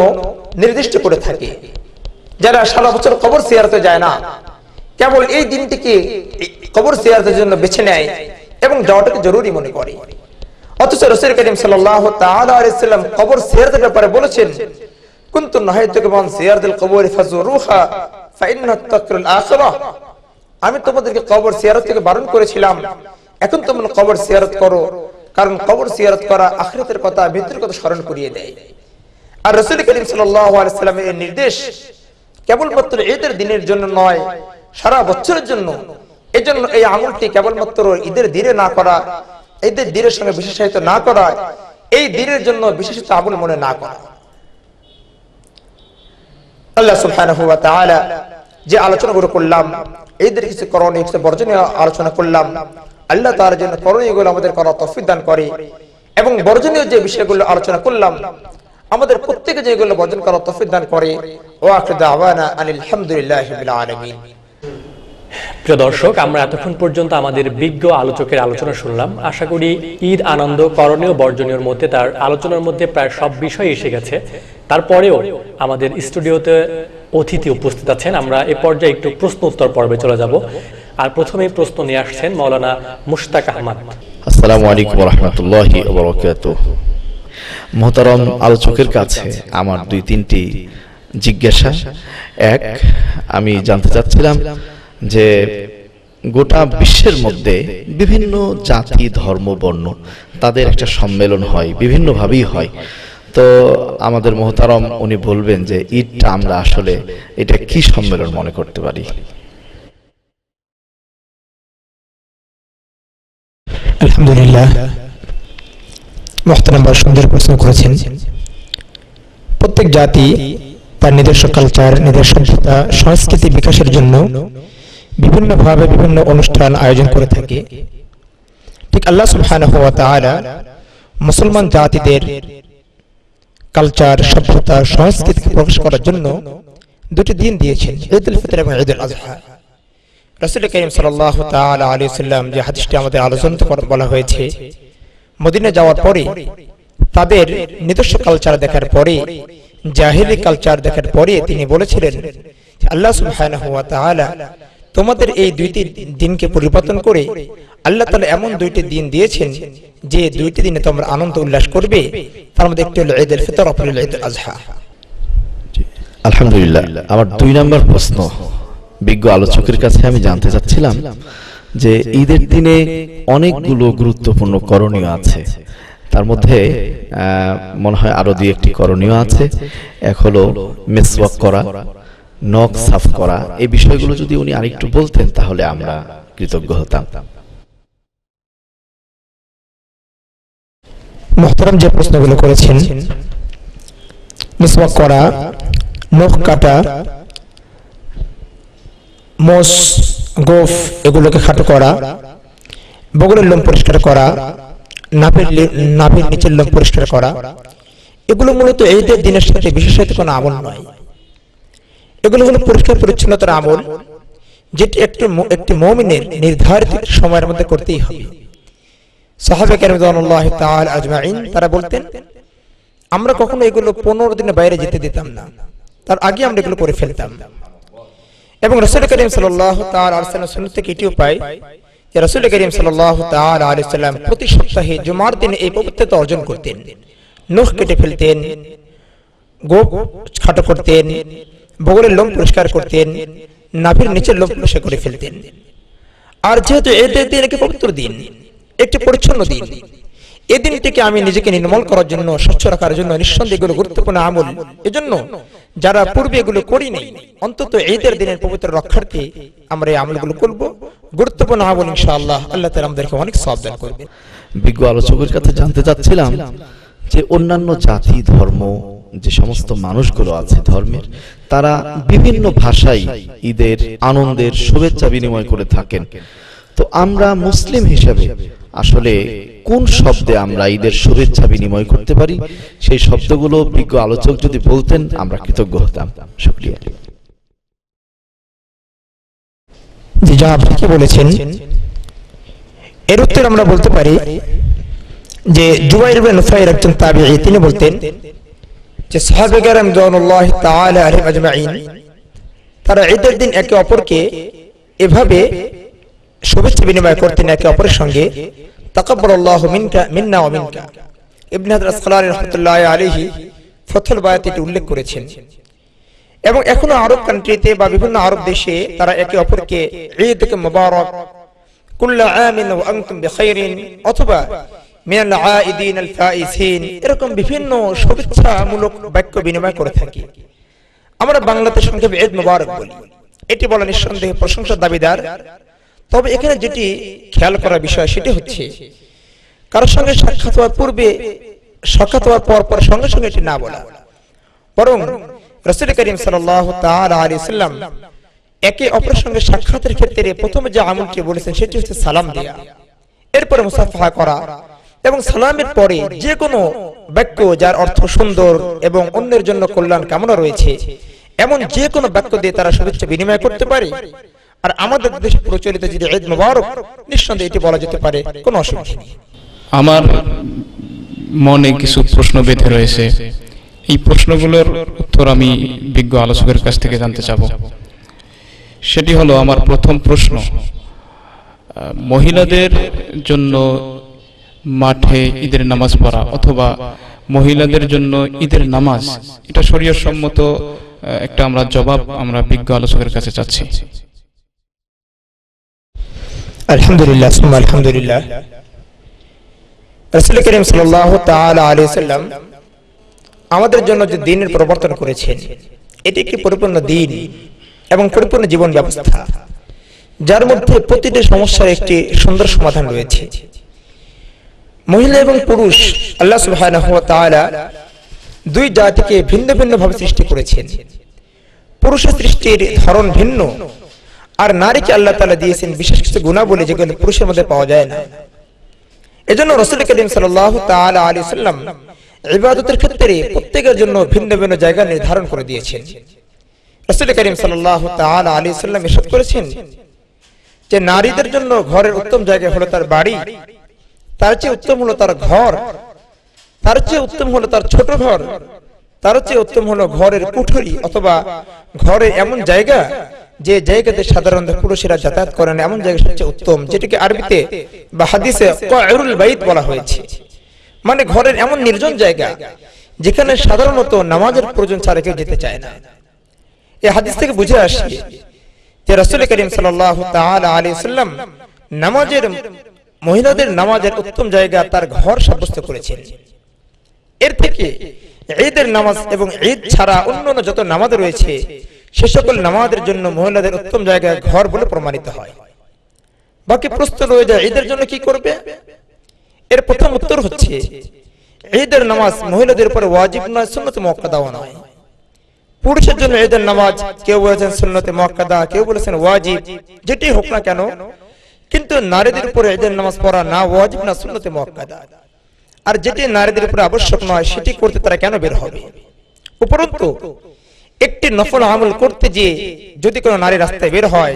নির্দিষ্ট করে থাকে। যারা সারা বছর কবর জিয়ারতে যায় না, কেবল এই দিনটিকে কবর জিয়ারতের জন্য বেছে নেয় এবং যাওয়াটাকে জরুরি মনে করে। অথচ রাসূল করিম সাল্লাল্লাহু তাআলা আলাইহি সাল্লাম কবর জিয়ারতের ব্যাপারে বলেছেন, কুনতু নাহাইতুকুম আন জিয়ারাতিল কবর ফাজুরুহা ফাইন্নাহা তাকরুল আখিরাহ, আমি তোমাদেরকে কবর জিয়ারত থেকে বারণ করেছিলাম, এখন তোমরা কবর জিয়ারত করো, কারণ কবর জিয়ারত করা আখিরাতের কথা, মৃত্যুর কথা স্মরণ করিয়ে দেয়। আর রাসূল করিম সাল্লাল্লাহু আলাইহি সাল্লামের এই নির্দেশ কেবলমাত্র ঈদের দিনের জন্য নয়, সারা বছরের জন্য। এজন্য এই আমলটি কেবলমাত্র ঈদের দিনে না করা, ঈদের দিনের সঙ্গে বিশেষায়িত না করা, এই দিনের জন্য বিশেষিত আমল মনে না করা। আল্লাহ সুবহানাহু ওয়া তাআলা যে আলোচনাগুলো করলাম, ঈদের কিছু করণীয়, কিছু বর্জনীয় আলোচনা করলাম, আল্লাহ তাআলা যেন করণীয়গুলো আমাদের করার তৌফিক দান করে, এবং বর্জনীয় যে বিষয়গুলো আলোচনা করলাম আমাদের প্রত্যেকে যেগুলো বর্জন করার তৌফিক দান করে। ওয়া আখিরু দাওয়ানা আনিল হামদুলিল্লাহি রাব্বিল আলামিন। প্রিয় দর্শক, আমরা এতক্ষণ পর্যন্ত আমাদের বিজ্ঞ আলোচকের আলোচনা শুনলাম। আশা করি ঈদ আনন্দ, করণীয়, বর্জনীয়র মধ্যে তার আলোচনার মধ্যে প্রায় সব বিষয় এসে গেছে। তারপরেও আমাদের স্টুডিওতে অতিথি উপস্থিত আছেন। আমরা এ পর্যায়ে একটু প্রশ্ন উত্তর পর্বে চলে যাব। আর প্রথমেই প্রশ্ন নিয়ে আসছেন মাওলানা মুশতাক আহমদ। আসসালামু আলাইকুম ওয়া রাহমাতুল্লাহি ওয়া বারাকাতুহু। মুহতারাম আলোচকের কাছে আমার 2-3টি জিজ্ঞাসা। এক, আমি জানতে চাচ্ছিলাম যে গোটা বিশ্বের মধ্যে বিভিন্ন জাতি, ধর্ম, বর্ণ তাদের একটা সম্মেলন হয়, বিভিন্নভাবেই হয়। তো আমাদের মুহতারাম উনি বলবেন যে ঈদটা আমরা আসলে এটা কি সম্মেলন মনে করতে পারি? আলহামদুলিল্লাহ, মুহতারাম ভাই সুন্দর প্রশ্ন করেছেন। প্রত্যেক জাতি তার নিজস্ব কালচার, নিজস্ব সভ্যতা, সংস্কৃতি বিকাশের জন্য বিভিন্নভাবে বিভিন্ন অনুষ্ঠান আয়োজন করে থাকে। ঠিক আল্লাহ সুবহানাহু ওয়া তাআলা মুসলমান জাতিদের কালচার, সভ্যতা, সংস্কৃতিকে প্রকাশ করার জন্য 2টি দিন দিয়েছেন, ঈদুল ফিতর এবং ঈদুল আযহা। রাসূল করিম সাল্লাল্লাহু তাআলা আলাইহি ওয়াসাল্লাম যে হাদিসটি আমাদের আলোচনা বলা হয়েছে, মদিনা যাওয়ার পরে তাদের নিজস্ব কালচার দেখার পরে, জাহেলি কালচার দেখার পরে তিনি বলেছিলেন আল্লাহ সুবহানাহু ওয়া তাআলা তোমাদের এই 2টি দিনকে পরিবর্তন করে আল্লাহ তাআলা এমন 2টি দিন দিয়েছেন যে 2টি দিনে তোমরা আনন্দ উল্লাস করবে। তার মধ্যে একটি হলো ঈদুল ফিতর, অপর হলো ঈদুল আযহা। আলহামদুলিল্লাহ। আমার 2 নম্বর প্রশ্ন বিজ্ঞ আলোচকের কাছে আমি জানতে চাচ্ছিলাম যে ঈদের দিনে অনেকগুলো গুরুত্বপূর্ণ করণীয় আছে, তার মধ্যে মনে হয় আরো 2-1টি করণীয় আছে। এক হলো মিসওয়াক করা, নখ সাফ করা। এই বিষয়গুলো যদি উনি আরেকটু বলতেন তাহলে আমরা কৃতজ্ঞ হতাম। মুহতারাম যে প্রশ্নগুলো করেছেন, মিসওয়াক করা, নখ কাটা, মোষ, গোফ এগুলোকে খাটো করা, বগলের লোম পরিষ্কার করা, নাভির নিচের লোম পরিষ্কার করা, এগুলো মূলত ঈদের দিনের সাথে বিশেষত কোনো আমল নয়। এগুলো হলো পরিষ্কার পরিচ্ছন্নতার আমল, যেটি একটি মুমিনের নির্ধারিত সময়ের মধ্যে করতেই হবে। সাহাবা কেরাম রাদিয়াল্লাহু তাআলা আজমাইন তারা বলতেন আমরা কখনো এগুলো 15 দিনের বাইরে যেতে দিতাম না, তার আগে আমরা এগুলো করে ফেলতাম। এবং রাসূল করিম সাল্লাল্লাহু তাআলা আলাইহি ওয়াসাল্লাম সুন্নাত থেকে এটিও পাই যে রাসূল করিম সাল্লাল্লাহু তাআলা আলাইহি ওয়াসাল্লাম প্রতি সপ্তাহে জুমার দিনে এই পবিত্রতা অর্জন করতেন। নখ কেটে ফেলতেন, গোপ খাটো করতেন, বগলের লোম পরিষ্কার করতেন, নাভির নিচের লোম পরিষ্কার করে ফেলতেন। আর যেহেতু ঈদের দিন একটি পবিত্র দিন, একটি পরিচ্ছন্ন দিন, এই দিনটিকে আমি নিজেকে নির্মল করার জন্য, স্বচ্ছ রাখার জন্য নিঃসন্দেহে এগুলো গুরুত্বপূর্ণ আমল। এজন্য যারা পূর্বে এগুলো করিনি, অন্তত ঈদের দিনের পবিত্র রক্ষার্থে আমরা এই আমলগুলো করব। গুরুত্বপূর্ণ আমল, ইনশাআল্লাহ আল্লাহ তাআলা আমাদেরকে অনেক সওয়াব দান করবেন। বিজ্ঞ আলোচকের কাছে জানতে চাচ্ছিলাম যে অন্যান্য জাতি ধর্ম যে সমস্ত মানুষগুলো আছে ধর্মের, তারা বিভিন্ন ভাষায় ঈদের আনন্দের শুভেচ্ছা বিনিময় করে থাকেন। তো আমরা মুসলিম হিসেবে আসলে কোন শব্দে আমরা ঈদের শুভেচ্ছা বিনিময় করতে পারি, সেই শব্দগুলো বিজ্ঞ আলোচক যদি বলতেন আমরা কৃতজ্ঞ হতাম। শুকরিয়া। জি, যা আপনি কি বলেছেন এর উত্তর আমরা বলতে পারি যে জুবাইর ইবনে নুফাইর একজন তাবিঈ, তিনি বলতেন যে সাহাবে কেরাম রাদিয়াল্লাহু তাআলা আলাইহিম আজমাইন তারা ঈদের দিন একে অপরকে এভাবে শুভেচ্ছা বিনিময় করতেন একে অপরের সঙ্গে, তাকাব্বালাল্লাহু মিন্না ওয়া মিনকা। ইবনে হাজার আসকালানী রাহমাতুল্লাহি আলাইহি ফাথুল বায়াতে এটি উল্লেখ করেছেন। এবং এখনো আরব কান্ট্রিতে বা বিভিন্ন আরব দেশে তারা একে অপরকে ঈদুকুম মুবারাক, কুল্লু আমিন ওয়া আনতুম বিখাইরিন, অথবা মিনাল আইদিন আল ফাইসিন, এরকম বিভিন্ন শুভেচ্ছামূলক বাক্য বিনিময় করে থাকি। আমরা বাংলাতে সংক্ষেপে ঈদ মুবারক বলি। এটি বলা নিঃসন্দেহে প্রশংসার দাবিদার। তবে এখানে যেটি খেয়াল করার বিষয় সেটি হচ্ছে কারোর সঙ্গে সাক্ষাৎ হওয়ার পূর্বে, সাক্ষাৎ হওয়ার পর সঙ্গে সঙ্গে এটি না বলা, বরং রাসূল করিম সাল্লাল্লাহু তাআলা আলাইহি ওয়াসাল্লাম একে অপরের সঙ্গে সাক্ষাতের ক্ষেত্রে প্রথমে যে আমলটি বলেছেন সেটি হচ্ছে সালাম দেয়া, এরপরে মুসাফাহা করা, এবং সালামের পরে যে কোনো বাক্য যার অর্থ সুন্দর এবং অন্যের জন্য কল্যাণ কামনা রয়েছে এমন যে কোনো বাক্য দিয়ে তারা শুভেচ্ছা বিনিময় করতে পারে। আর আমাদের দেশে প্রচলিত যদি ঈদ মুবারক, নিঃসন্দেহে এটি বলা যেতে পারে, কোনো অসুবিধা নেই। আমার মনে কিছু প্রশ্ন বেঁধে রয়েছে, এই প্রশ্নগুলোর উত্তর আমি বিজ্ঞ আলোচকের কাছ থেকে জানতে চাব। সেটি হলো, আমার প্রথম প্রশ্ন, মহিলাদের জন্য মাঠে ঈদের নামাজ পড়া অথবা মহিলাদের জন্য ঈদের নামাজ, এটা শরীয়ত সম্মত একটা আমরা জবাব আমরা বিজ্ঞ আলোচকের কাছে চাচ্ছি। আলহামদুলিল্লাহ, সুম্মা আলহামদুলিল্লাহ। রাসূল করিম সাল্লাল্লাহু তাআলা আলাইহি ওয়াসাল্লাম আমাদের জন্য যে দ্বীনের প্রবর্তন করেছেন, এটি একটি পরিপূর্ণ দ্বীন এবং পরিপূর্ণ জীবন ব্যবস্থা, যার মধ্যে প্রতিটি সমস্যার একটি সুন্দর সমাধান রয়েছে। মহিলা এবং পুরুষ আল্লাহ সুবহানাহু ওয়া তাআলা দুই জাতিকে ভিন্ন ভিন্ন ভাবে সৃষ্টি করেছেন। পুরুষের সৃষ্টির ধরন ভিন্ন, আর নারীকে আল্লাহ তাআলা দিয়েছেন বিশেষ কিছু গুণাবলী যেগুলো পুরুষের মধ্যে পাওয়া যায় না। এজন্য রাসূল করিম সাল্লাল্লাহু তাআলা আলাইহি ওয়াসাল্লাম ইবাদতের ক্ষেত্রে প্রত্যেকের জন্য ভিন্ন ভিন্ন জায়গা নির্ধারণ করে দিয়েছেন। রাসূল করিম সাল্লাল্লাহু তাআলা আলাইহি ওয়াসাল্লাম ইরশাদ করেছেন যে নারীদের জন্য ঘরের উত্তম জায়গা হলো তার বাড়ি, তার চেয়ে উত্তম হলো তার ঘর, তার চেয়ে উত্তম হলো তার ছোট ঘর, তার চেয়ে উত্তম হলো ঘরের কুঠরি অথবা ঘরে এমন জায়গা যে জায়গাতে সাধারণত পুরুষেরা যাতায়াত করেন, এমন জায়গা সবচেয়ে উত্তম, যেটাকে আরবিতে বা হাদিসে কায়রুল বাইত বলা হয়েছে। মানে ঘরের এমন নির্জন জায়গা যেখানে সাধারণত নামাজের প্রয়োজন ছাড়া কেউ যেতে চায় না। এই হাদিস থেকে বুঝে আসে যে রাসূল করিম সাল্লাল্লাহু তাআলা আলাইহি ওয়াসাল্লাম নামাজের, মহিলাদের নামাজের উত্তম জায়গা তার ঘর সাব্যস্ত করেছেন। এর থেকে ঈদের নামাজ এবং ঈদ ছাড়া অন্যান্য যত নামাজ রয়েছে সে সকল নামাজের জন্য মহিলাদের উত্তম জায়গা ঘর বলে প্রমাণিত হয়। বাকি প্রশ্ন রয়ে যায় ঈদের জন্য কি করবে। এর প্রথম উত্তর হচ্ছে ঈদের নামাজ মহিলাদের উপর ওয়াজিব নয়, সুন্নতে মুআক্কাদাও নয়। পুরুষের জন্য ঈদের নামাজ কেউ বলেছেন সুন্নতে মুআক্কাদা, কেউ বলেছেন ওয়াজিব, যেটি হোক না কেন, কিন্তু নারীদের উপর ঈদের নামাজ পড়া না ওয়াজিব না সুন্নতে মুআক্কাদা। আর যেটি নারীদের উপর আবশ্যক নয় সেটি করতে তারা কেন বের হবে? উপরন্তু একটি নফল আমল করতে যে যদি কোনো নারী রাস্তায় বের হয়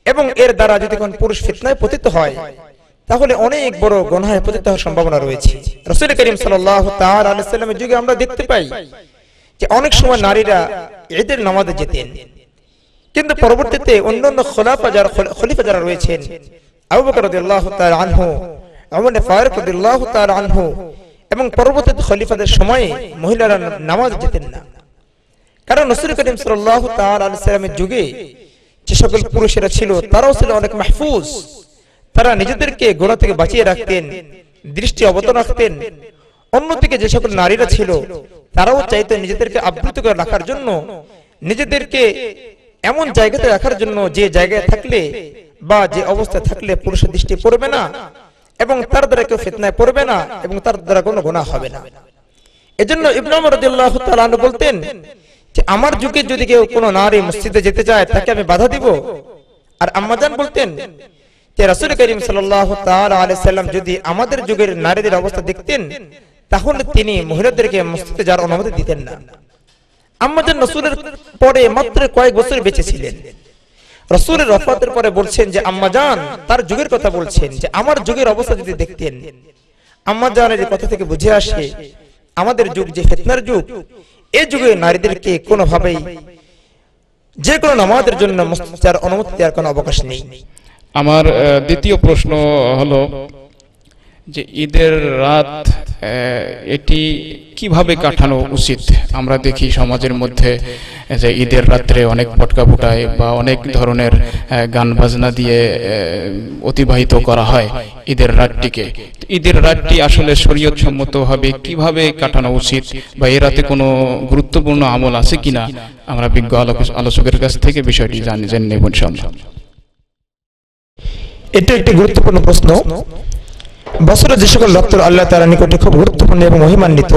এবং এর দ্বারা যদি কোনো পুরুষ ফিতনায় পতিত হয় তাহলে অনেক বড় গুনাহে পতিত হওয়ার সম্ভাবনা রয়েছে। রাসূল করিম সাল্লাল্লাহু তাআলা আলাইহি ওয়াসাল্লামের যুগে আমরা দেখতে পাই যে অনেক সময় নারীরা ঈদের নামাজে যেতেন, কিন্তু পরবর্তীতে অন্যান্য খলিফা যারা রয়েছেন, আবু বকর রাদিয়াল্লাহু তাআলা আনহু, ওমর ফারুক রাদিয়াল্লাহু তাআলা আনহু এবং পরবর্তী খলিফাদের সময়ে মহিলারা নামাজ যেতেন না। কারণ রাসূল করিম সাল্লাল্লাহু তাআলা আলাইহি ওয়াসাল্লামের যুগে যে সকল পুরুষেরা ছিল তারাও ছিল অনেক মাহফুজ, তারা নিজেদেরকে গুনাহ থেকে বাঁচিয়ে রাখতেন, দৃষ্টি অবনত রাখতেন। অন্যদিকে যে সকল নারীরা ছিল তারাও চাইতেন নিজেদেরকে আবৃত করে রাখার জন্য, নিজেদেরকে এমন জায়গাতে রাখার জন্য যে জায়গায় থাকলে বা যে অবস্থায় থাকলে পুরুষের দৃষ্টি পড়বে না এবং তার দ্বারা কেউ ফিতনায় পড়বে না এবং তার দ্বারা কোনো গুনাহ হবে না। এজন্য ইবনে ওমর রাদিয়াল্লাহু তাআলা আনহু বলতেন যে আমার যুগে যদি কেউ কোনো নারী মসজিদে যেতে চায় তাকে আমি বাধা দিব। আর আম্মাজান বলতেন যে রাসূল করিম সাল্লাল্লাহু তাআলা আলাইহি সাল্লাম যদি আমাদের যুগের নারীদের অবস্থা দেখতেন তাহলে তিনি মহিলাদেরকে মসজিদে যাওয়ার অনুমতি দিতেন না। আম্মাজান রাসূলের পরে মাত্র কয়েক বছর বেঁচে ছিলেন। রাসূলের ওফাতের পরে বলছেন যে আম্মাজান তার যুগের কথা বলছেন যে আমার যুগের অবস্থা যদি দেখতেন। আম্মাজানের এই কথা থেকে বুঝে আসে আমাদের যুগ যে ফিতনার যুগ, এই যুগে নারীদেরকে কোনোভাবেই যে কোনো নামাজের জন্য মসজিদে যাওয়ার অনুমতি দেওয়ার কোনো অবকাশ নেই। আমার দ্বিতীয় প্রশ্ন হলো যে ঈদের রাত এটি কিভাবে কাটানো উচিত? আমরা দেখি সমাজের মধ্যে যে ঈদের রাত্রে অনেক পটকা ফুটায় বা অনেক ধরনের গান বাজনা দিয়ে অতিবাহিত করা হয় ঈদের রাতটিকে। ঈদের রাতটি আসলে শরীয়ত সম্মতভাবে কিভাবে কাটানো উচিত বা এ রাতে কোনো গুরুত্বপূর্ণ আমল আছে কিনা আমরা বিজ্ঞ আলোচকের কাছ থেকে বিষয়টি জেনে নেব ইনশাআল্লাহ। এটা একটি গুরুত্বপূর্ণ প্রশ্ন। বছরে যে সকল রাত্র আল্লাহ তাআলার নিকটে খুব গুরুত্বপূর্ণ এবং মহিমান্বিত,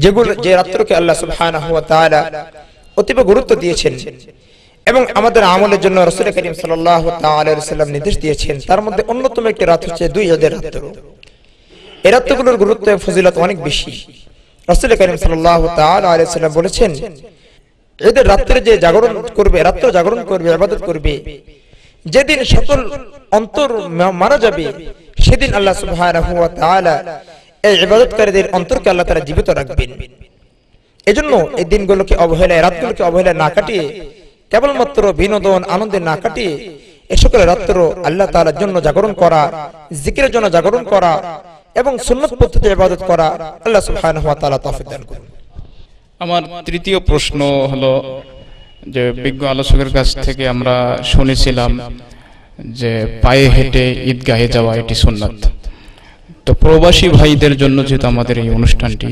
যেগুলো যে রাত্রকে আল্লাহ সুবহানাহু ওয়া তাআলা অতীব গুরুত্ব দিয়েছেন এবং আমাদের আমলের জন্য রাসূল করিম সাল্লাল্লাহু তাআলা আলাইহি ওয়াসাল্লাম নির্দেশ দিয়েছেন, তার মধ্যে অন্যতম একটি রাত হচ্ছে 2000 রাত্র। এই রাতগুলোর গুরুত্ব এবং ফজিলত অনেক বেশি। রাসূল করিম সাল্লাল্লাহু তাআলা আলাইহি ওয়াসাল্লাম বলেছেন, এদের রাত্রে যে জাগরণ করবে, রাত্র জাগরণ করবে, ইবাদত করবে, যেদিন সকল অন্তর মারা যাবে সেদিন আল্লাহ সুবহানাহু ওয়া তাআলা এই ইবাদতকারীদের অন্তরকে আল্লাহ তাআলা জীবিত রাখবেন। এজন্য এই দিনগুলোকে অবহেলায়, রাতগুলোকে অবহেলায় না কাটিয়ে, কেবলমাত্র বিনোদন আনন্দে না কাটিয়ে এ সকল রাত্র আল্লাহ তাআলার জন্য জাগরণ করা, জিকিরের জন্য জাগরণ করা এবং সুন্নাত পদ্ধতিতে ইবাদত করা আল্লাহ সুবহানাহু ওয়া তাআলা তৌফিক দান করুন। আমার তৃতীয় প্রশ্ন হলো যে বিজ্ঞ আলোচকের কাছ থেকে আমরা শুনেছিলাম যে পায়ে হেঁটে ঈদগাহে যাওয়া এটি সুন্নাত। তো প্রবাসী ভাইদের জন্য যেহেতু আমাদের এই অনুষ্ঠানটি,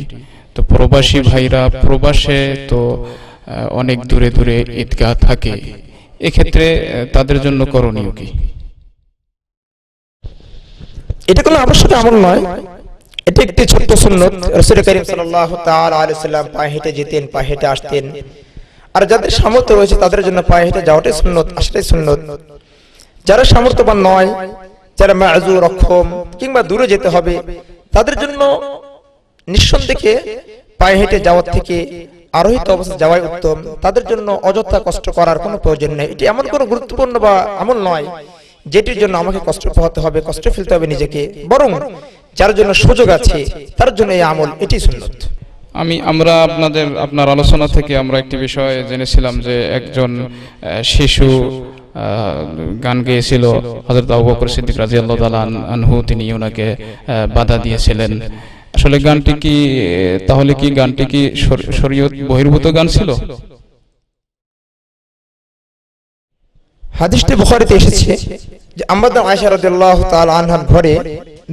তো প্রবাসী ভাইরা প্রবাসে তো অনেক দূরে দূরে ঈদগাহ থাকে, এক্ষেত্রে তাদের জন্য করণীয় কি? এটা কোনো আবশ্যক আমল নয়, এটা একটি ছোট্ট সুন্নত। রাসূল করিম সাল্লাল্লাহু তাআলা আলাইহি ওয়াসাল্লাম পায়ে হেঁটে যেতেন, পায়ে হেঁটে আসতেন। আর যাদের সামর্থ্য রয়েছে তাদের জন্য পায়ে হেঁটে যাওয়াটাই সুন্নত, আসাটাই সুন্নত। যারা সামর্থ্যবান নয়, যারা মাযুর, অক্ষম কিংবা দূরে যেতে হবে, তাদের জন্য নিঃসন্দেহে পায়ে হেঁটে যাওয়ার থেকে আরোহিত অবস্থায় যাওয়াই উত্তম। তাদের জন্য অযথা কষ্ট করার কোনো প্রয়োজন নেই। এটি এমন কোনো গুরুত্বপূর্ণ বা আমল নয় যেটির জন্য আমাকে কষ্ট পোহাতে হবে, কষ্ট ফেলতে হবে নিজেকে। বরং যার জন্য সুযোগ আছে তার জন্য এই আমল, এটি সুন্নত। আমরা আপনার আলোচনা থেকে আমরা একটি বিষয় জেনেছিলাম যে একজন শিশু গান গেয়েছিল, হযরত আবু বকর সিদ্দিক রাদিয়াল্লাহু তাআলা আনহু তিনি ওনাকে বাধা দিয়েছিলেন। আসলে গানটি কি শরীয়ত বহির্ভূত গান ছিল? হাদিসটি বুখারীতে এসেছে যে আম্মাজান আয়েশা রাদিয়াল্লাহু তাআলা আনহার ঘরে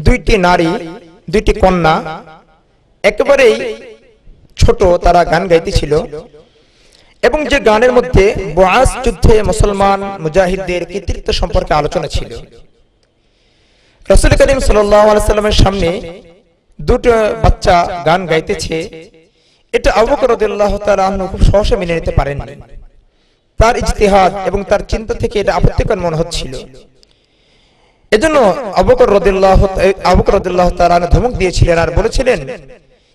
দুইটি নারী, দুইটি কন্যা একেবারেই ছোট, তারা গান গাইতেছিল এবং যে গানের মধ্যে বুআস যুদ্ধে মুসলমান মুজাহিদদের কৃতিত্ব সম্পর্কে আলোচনা ছিল। রাসূল করিম সাল্লাল্লাহু আলাইহি সাল্লামের সামনে দুটো বাচ্চা গান গাইতেছে, এটা আবু বকর রাদিয়াল্লাহু তাআলা আনহু খুব সহজে মেনে নিতে পারেননি। তার ইজতিহাদ এবং তার চিন্তা থেকে এটা আপত্তিকর মনে হচ্ছিল। এজন্য আবু বকর রাদিয়াল্লাহু তাআলা আনহু ধমক দিয়েছিলেন আর বলেছিলেন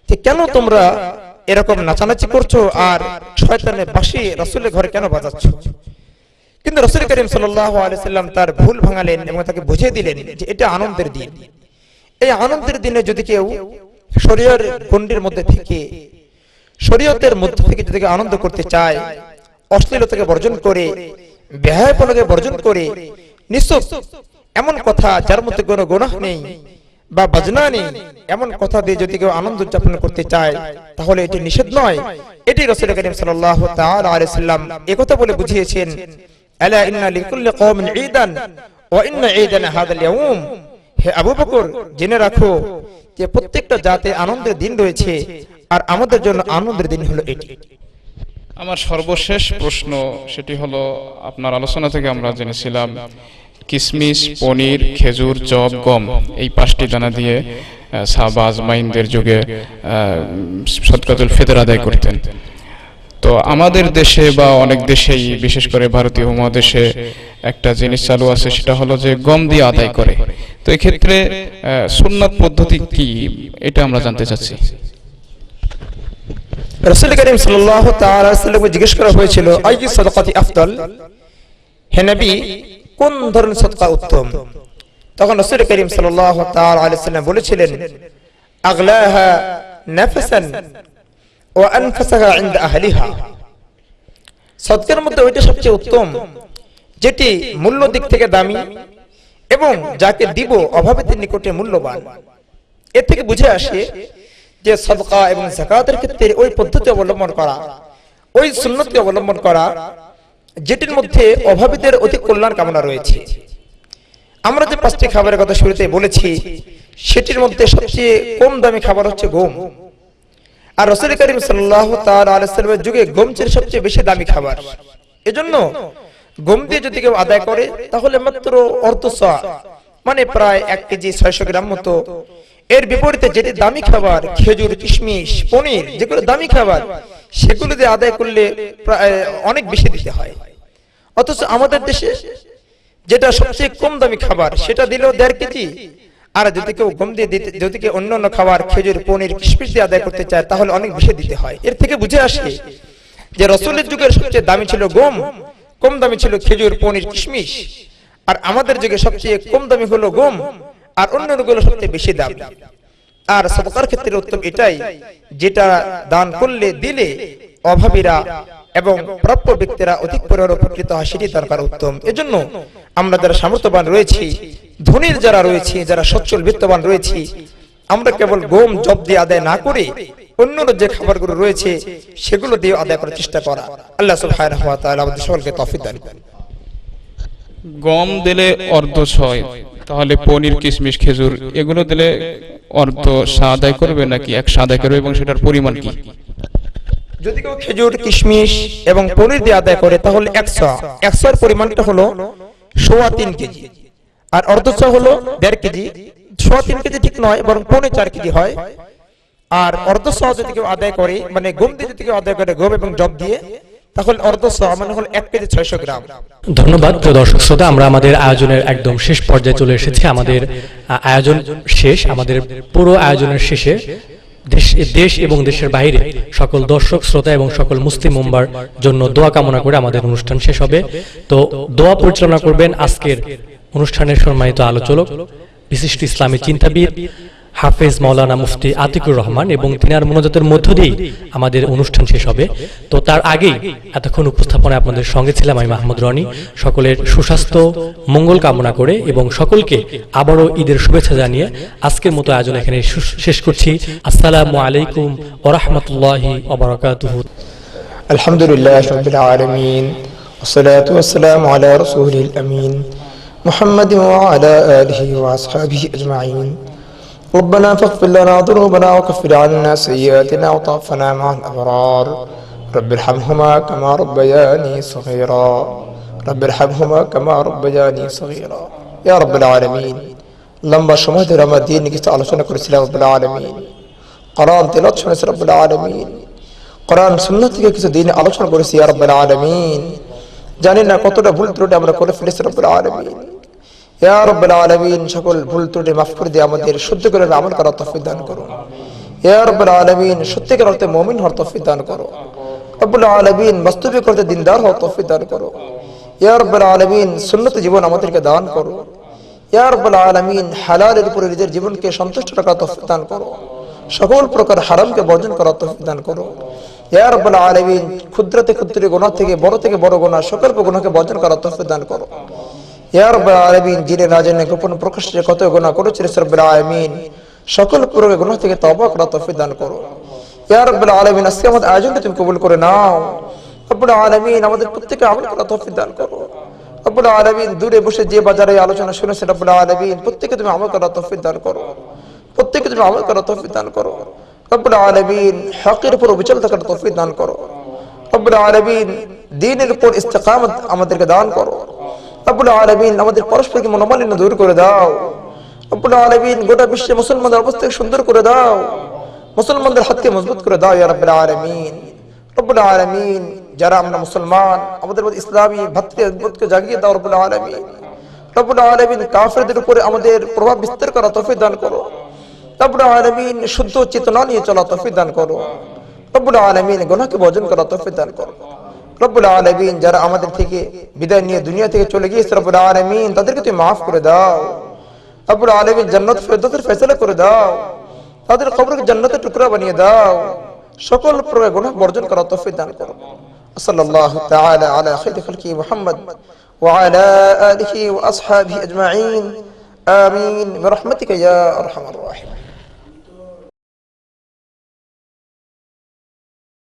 যে কেন তোমরা এরকম নাচানাচি করছো আর শয়তানের বাঁশি রাসূলের ঘরে কেন বাজাচ্ছো? কিন্তু রাসূল করিম সাল্লাল্লাহু আলাইহি সাল্লাম তার ভুল ভাঙালেন এবং তাকে বুঝিয়ে দিলেন যে এটা আনন্দের দিন। এই আনন্দের দিনে যদি কেউ শরীয়তের গণ্ডির মধ্যে থেকে, শরীয়তের মধ্যে থেকে যদি আনন্দ করতে চায়, অশ্লীলতাকে বর্জন করে, বেহায়াপনাকে বর্জন করে, নিশ্চয় এমন কথা যার মধ্যে কোনো গুনাহ নেই বা বাজনা নেই, এমন কথা দিয়ে যদি কেউ আনন্দ উদযাপন করতে চায় তাহলে এটি নিষেধ নয়। এটি রাসূল করিম সাল্লাল্লাহু তাআলা আলাইহি সাল্লাম একথা বলে বুঝিয়েছেন, আলা ইন্না লিকুল্লি কওমিন ঈদান ওয়া ইন্না ঈদানা হাযাল ইয়াউম। হে আবু বকর, জেনে রাখো যে প্রত্যেকটা জাতে আনন্দের দিন রয়েছে, আর আমাদের জন্য আনন্দের দিন হলো এটি। আমার সর্বশেষ প্রশ্ন সেটি হলো, আপনার আলোচনা থেকে আমরা জেনেছিলাম কিশমিশ, পনির, খেজুর, জব, গম এই 5টি দানা দিয়ে সাহাবা আজমাইনদের যুগে সদকাতুল ফিতর আদায় করতেন। তো আমাদের দেশে বা অনেক দেশেই, বিশেষ করে ভারতীয় উপমহাদেশে একটা জিনিস চালু আছে, সেটা হলো যে গম দিয়ে আদায় করে। তো এই ক্ষেত্রে সুন্নাত পদ্ধতি কি, এটা আমরা জানতে চাচ্ছি। রাসূল করিম সাল্লাল্লাহু তাআলা আলাইহি ওয়াসাল্লামকে জিজ্ঞেস করা হয়েছিল, আইয়ু সাদাকাতি আফদাল, হে নবী কোন ধরনের সদকা উত্তম? তখন রাসূল করিম সাল্লাল্লাহু তাআলা আলাইহি ওয়াসাল্লাম বলেছিলেন, আগলাহা নাফসান ওয়া আনফাসাহা ইনদা আহলিহা, সদকার মধ্যে ওইটা সবচেয়ে উত্তম যেটি মূল্য দিক থেকে দামি এবং যাকে দিব অভাবীদের নিকটে মূল্যবান। এর থেকে বুঝে আসে যে সদকা এবং যাকাতের ক্ষেত্রে ওই পদ্ধতি অবলম্বন করা, ওই সুন্নতকে অবলম্বন করা যেটির মধ্যে অভাবীদের অধিক কল্যাণ কামনা রয়েছে। আমরা যে 5টি খাবারের কথা শুরুতে বলেছি, সেটির মধ্যে সবচেয়ে কম দামি খাবার হচ্ছে গম। আর রাসূল করিম সাল্লাল্লাহু তাআলা আলাইহি ওয়াসাল্লামের যুগে গম ছিল সবচেয়ে বেশি দামি খাবার। এজন্য গম দিয়ে যদি কেউ আদায় করে তাহলে মাত্র অর্ধ-সা, মানে প্রায় 1 কেজি 600 গ্রাম মতো। এর বিপরীতে যেটি দামি খাবার, খেজুর, কিশমিশ, পনির, যেগুলো দামি খাবার, সেগুলো দিয়ে আদায় করলে প্রায় অনেক বেশি দিতে হয়। অথচ আমাদের দেশে যেটা সবচেয়ে কম দামি খাবার, সেটা দিলেও 1.5 কেজি। আর যদি কেউ গম দিয়ে দিতে, যদি কেউ অন্যান্য খাবার খেজুর, পনির, কিশমিশ দিয়ে আদায় করতে চায় তাহলে অনেক বেশি দিতে হয়। এর থেকে বুঝে আসে যে রাসূলের যুগের সবচেয়ে দামি ছিল গম, কম দামি ছিল খেজুর, পনির, কিশমিশ। আর আমাদের যুগে সবচেয়ে কম দামি হলো গম, আর অন্যগুলো সবচেয়ে বেশি দাম। আর সদকার ক্ষেত্রে উত্তম এটাই, যেটা দান করলে, দিলে অভাবীরা এবং প্রাপ্য ব্যক্তিরা অধিক পরিমাণে উপকৃত হয়, সেটি দরকার উত্তম। এজন্য আমরা যারা সামর্থ্যবান রয়েছি, ধনীর যারা রয়েছে, যারা সচ্ছল বিত্তবান রয়েছি, আমরা কেবল গম, জব দিয়ে আদায় না করে অন্যান্য যে খাবারগুলো রয়েছে সেগুলো দিয়ে আদায় করার চেষ্টা করা। আল্লাহ সুবহানাহু ওয়া তাআলা আমাদের সকলকে তৌফিক দান করুন। গম দিলে অর্ধ-6, তাহলে পনির, কিশমিশ, খেজুর এগুলো দিলে অর্ধ-সা আদায় করবে নাকি 1/4 আদায় করবে, এবং সেটার পরিমাণ কি? যদি কেউ খেজুর, কিশমিশ এবং পনির দিয়ে আদায় করে তাহলে 100 এর পরিমাণটা হলো 3.25 কেজি, আর অর্ধ-সা হলো 1.5 কেজি। 3.25 কেজি ঠিক নয়, বরং 4.25 কেজি হয়। আর অর্ধ-সা যদি কেউ আদায় করে, মানে গম দিয়ে যদি কেউ আদায় করে, গম এবং জব দিয়ে, তাহলে অর্ধ-সা মানে হলো 1 কেজি 600 গ্রাম। ধন্যবাদ প্রিয় দর্শক শ্রোতা, আমরা আমাদের আয়োজনের একদম শেষ পর্যায়ে চলে এসেছি। আমাদের আয়োজন শেষ। আমাদের পুরো আয়োজনের শেষে দেশ এবং দেশের বাইরে সকল দর্শক শ্রোতা এবং সকল মুসলিম উম্মার জন্য দোয়া কামনা করে আমাদের অনুষ্ঠান শেষ হবে। তো দোয়া পরিচালনা করবেন আজকের অনুষ্ঠানের সম্মানিত আলোচক, বিশিষ্ট ইসলামী চিন্তাবিদ হাফেজ মাওলানা মুফতি আতিকুর রহমান, এবং তিনার মোনাজাতের মধ্য দিয়েই আমাদের অনুষ্ঠান শেষ হবে। তো তার আগেই এতক্ষণ উপস্থাপনায় আপনাদের সঙ্গে ছিলাম আমি মাহমুদ রনি। সকলের সুস্বাস্থ্য মঙ্গল কামনা করে এবং সকলকে আবারও ঈদের শুভেচ্ছা জানিয়ে আজকের মতো আয়োজন এখানে শেষ করছি। আসসালামু আলাইকুম ওয়া রাহমাতুল্লাহি ওয়া বারাকাতুহু। আলহামদুলিল্লাহ রাব্বিল আলামিন, ওয়াসসালাতু ওয়াসসালামু আলা রাসূলিল আমিন মুহাম্মাদিন ওয়া আলা আলিহি ওয়া আসহাবিহি আজমাইন। ربنا فاغفر لنا ذنوبنا وكفر عنا سيئاتنا وتوفنا مع الأبرار. رب ارحمهما كما ربياني صغيرا. رب ارحمهما كما ربياني صغيرا. يا رب العالمين, লম্বা সময় ধরে আমরা দিন কিছু আলোচনা করেছিলাম রব্বুল আলামিন। কোরআন তেলাওয়াত শুনেছি রব্বুল আলামিন। কোরআন সুন্নাহ থেকে কিছু দিন আলোচনা করেছি ইয়া রব্বুল আলামিন। জানি না কতটা ভুল ত্রুটি আমরা করে ফেলেছি রব্বুল আলামিন। ইয়া রাব্বুল আলামিন, সকল ভুল ত্রুটি মাফ করে দিয়ে আমাদের শুদ্ধ করে আমল করার তৌফিক দান করুন। ইয়া রাব্বুল আলামিন, সত্যিকার অর্থে মুমিন হওয়ার তৌফিক দান করো। রব্বুল আলামিন, বাস্তবিক অর্থে দিনদার হওয়ার তৌফিক দান করো। ইয়া রাব্বুল আলামিন, সুন্নত জীবন আমাদেরকে দান করো। ইয়া রাব্বুল আলামিন, হালালের উপরে নিজের জীবনকে সন্তুষ্ট রাখার তৌফিক দান করো। সকল প্রকার হারামকে বর্জন করার তৌফিক দান করো। ইয়া রাব্বুল আলামিন, ক্ষুদ্র গুনাহ থেকে বড় গুনাহ, সকল গুনাহকে বর্জন করার তৌফিক দান করো। ইয়া রাব্বুল আলামিন, জেনে না জেনে গোপন প্রকাশ্যে কত গুনাহ করেছি রব্বুল আলামিন, সকল পুরো গুনাহ থেকে তওবা করার তৌফিক দান করো। ইয়া রাব্বুল আলামিন, আজকে আমাদের আয়োজনকে তুমি কবুল করে নাও। রব্বুল আলামিন, আমাদের প্রত্যেককে আমল করার তৌফিক দান করো। রব্বুল আলামিন দূরে বসে যে বাজারে আলোচনা শুনেছেন রব্বুল আলামিন প্রত্যেককে তুমি আমল করার তৌফিক দান করো, প্রত্যেককে তুমি আমল করার তৌফিক দান করো। রব্বুল আলামিন হকের উপর অবিচল থাকার তৌফিক দান করো। রব্বুল আলামিন দ্বীনের উপর ইস্তেকামত আমাদেরকে দান করো। রব্বুল আলামিন আমাদের পারস্পরিক মনোমালিন্য দূর করে দাও। রব্বুল আলামিন গোটা বিশ্বে মুসলমানদের অবস্থাকে সুন্দর করে দাও, মুসলমানদের হাতকে মজবুত করে দাও ইয়া রাব্বুল আলামিন। রব্বুল আলামিন যারা আমরা মুসলমান আমাদের মধ্যে ইসলামী ভাতৃত্বকে জাগিয়ে দাও রব্বুল আলামিন। রব্বুল আলামিন কাফেরদের উপরে আমাদের প্রভাব বিস্তার করার তৌফিক দান করো। রব্বুল আলামিন শুদ্ধ চেতনা নিয়ে চলার তৌফিক দান করো। রব্বুল আলামিন গুনাহকে বর্জন করার তৌফিক দান করো। রব্বুল আলামিন যারা আমাদের থেকে বিদায় নিয়ে দুনিয়া থেকে চলে গিয়েছে রব্বুল আলামিন তাদেরকে তুমি মাফ করে দাও। রব্বুল আলামিন জান্নাত ফেরদৌসের ফয়সালা করে দাও, তাদের কবরকে জান্নাতের টুকরা বানিয়ে দাও, সকল প্রকার গুনাহ বর্জন করার তৌফিক দান করো। সাল্লাল্লাহু তাআলা আলা খায়রি খালকি মুহাম্মদ ওয়া আলা আলিহি ওয়া আসহাবিহি আজমাইন আমিন বিরহমাতিকা ইয়া আরহামার রাহিমিন।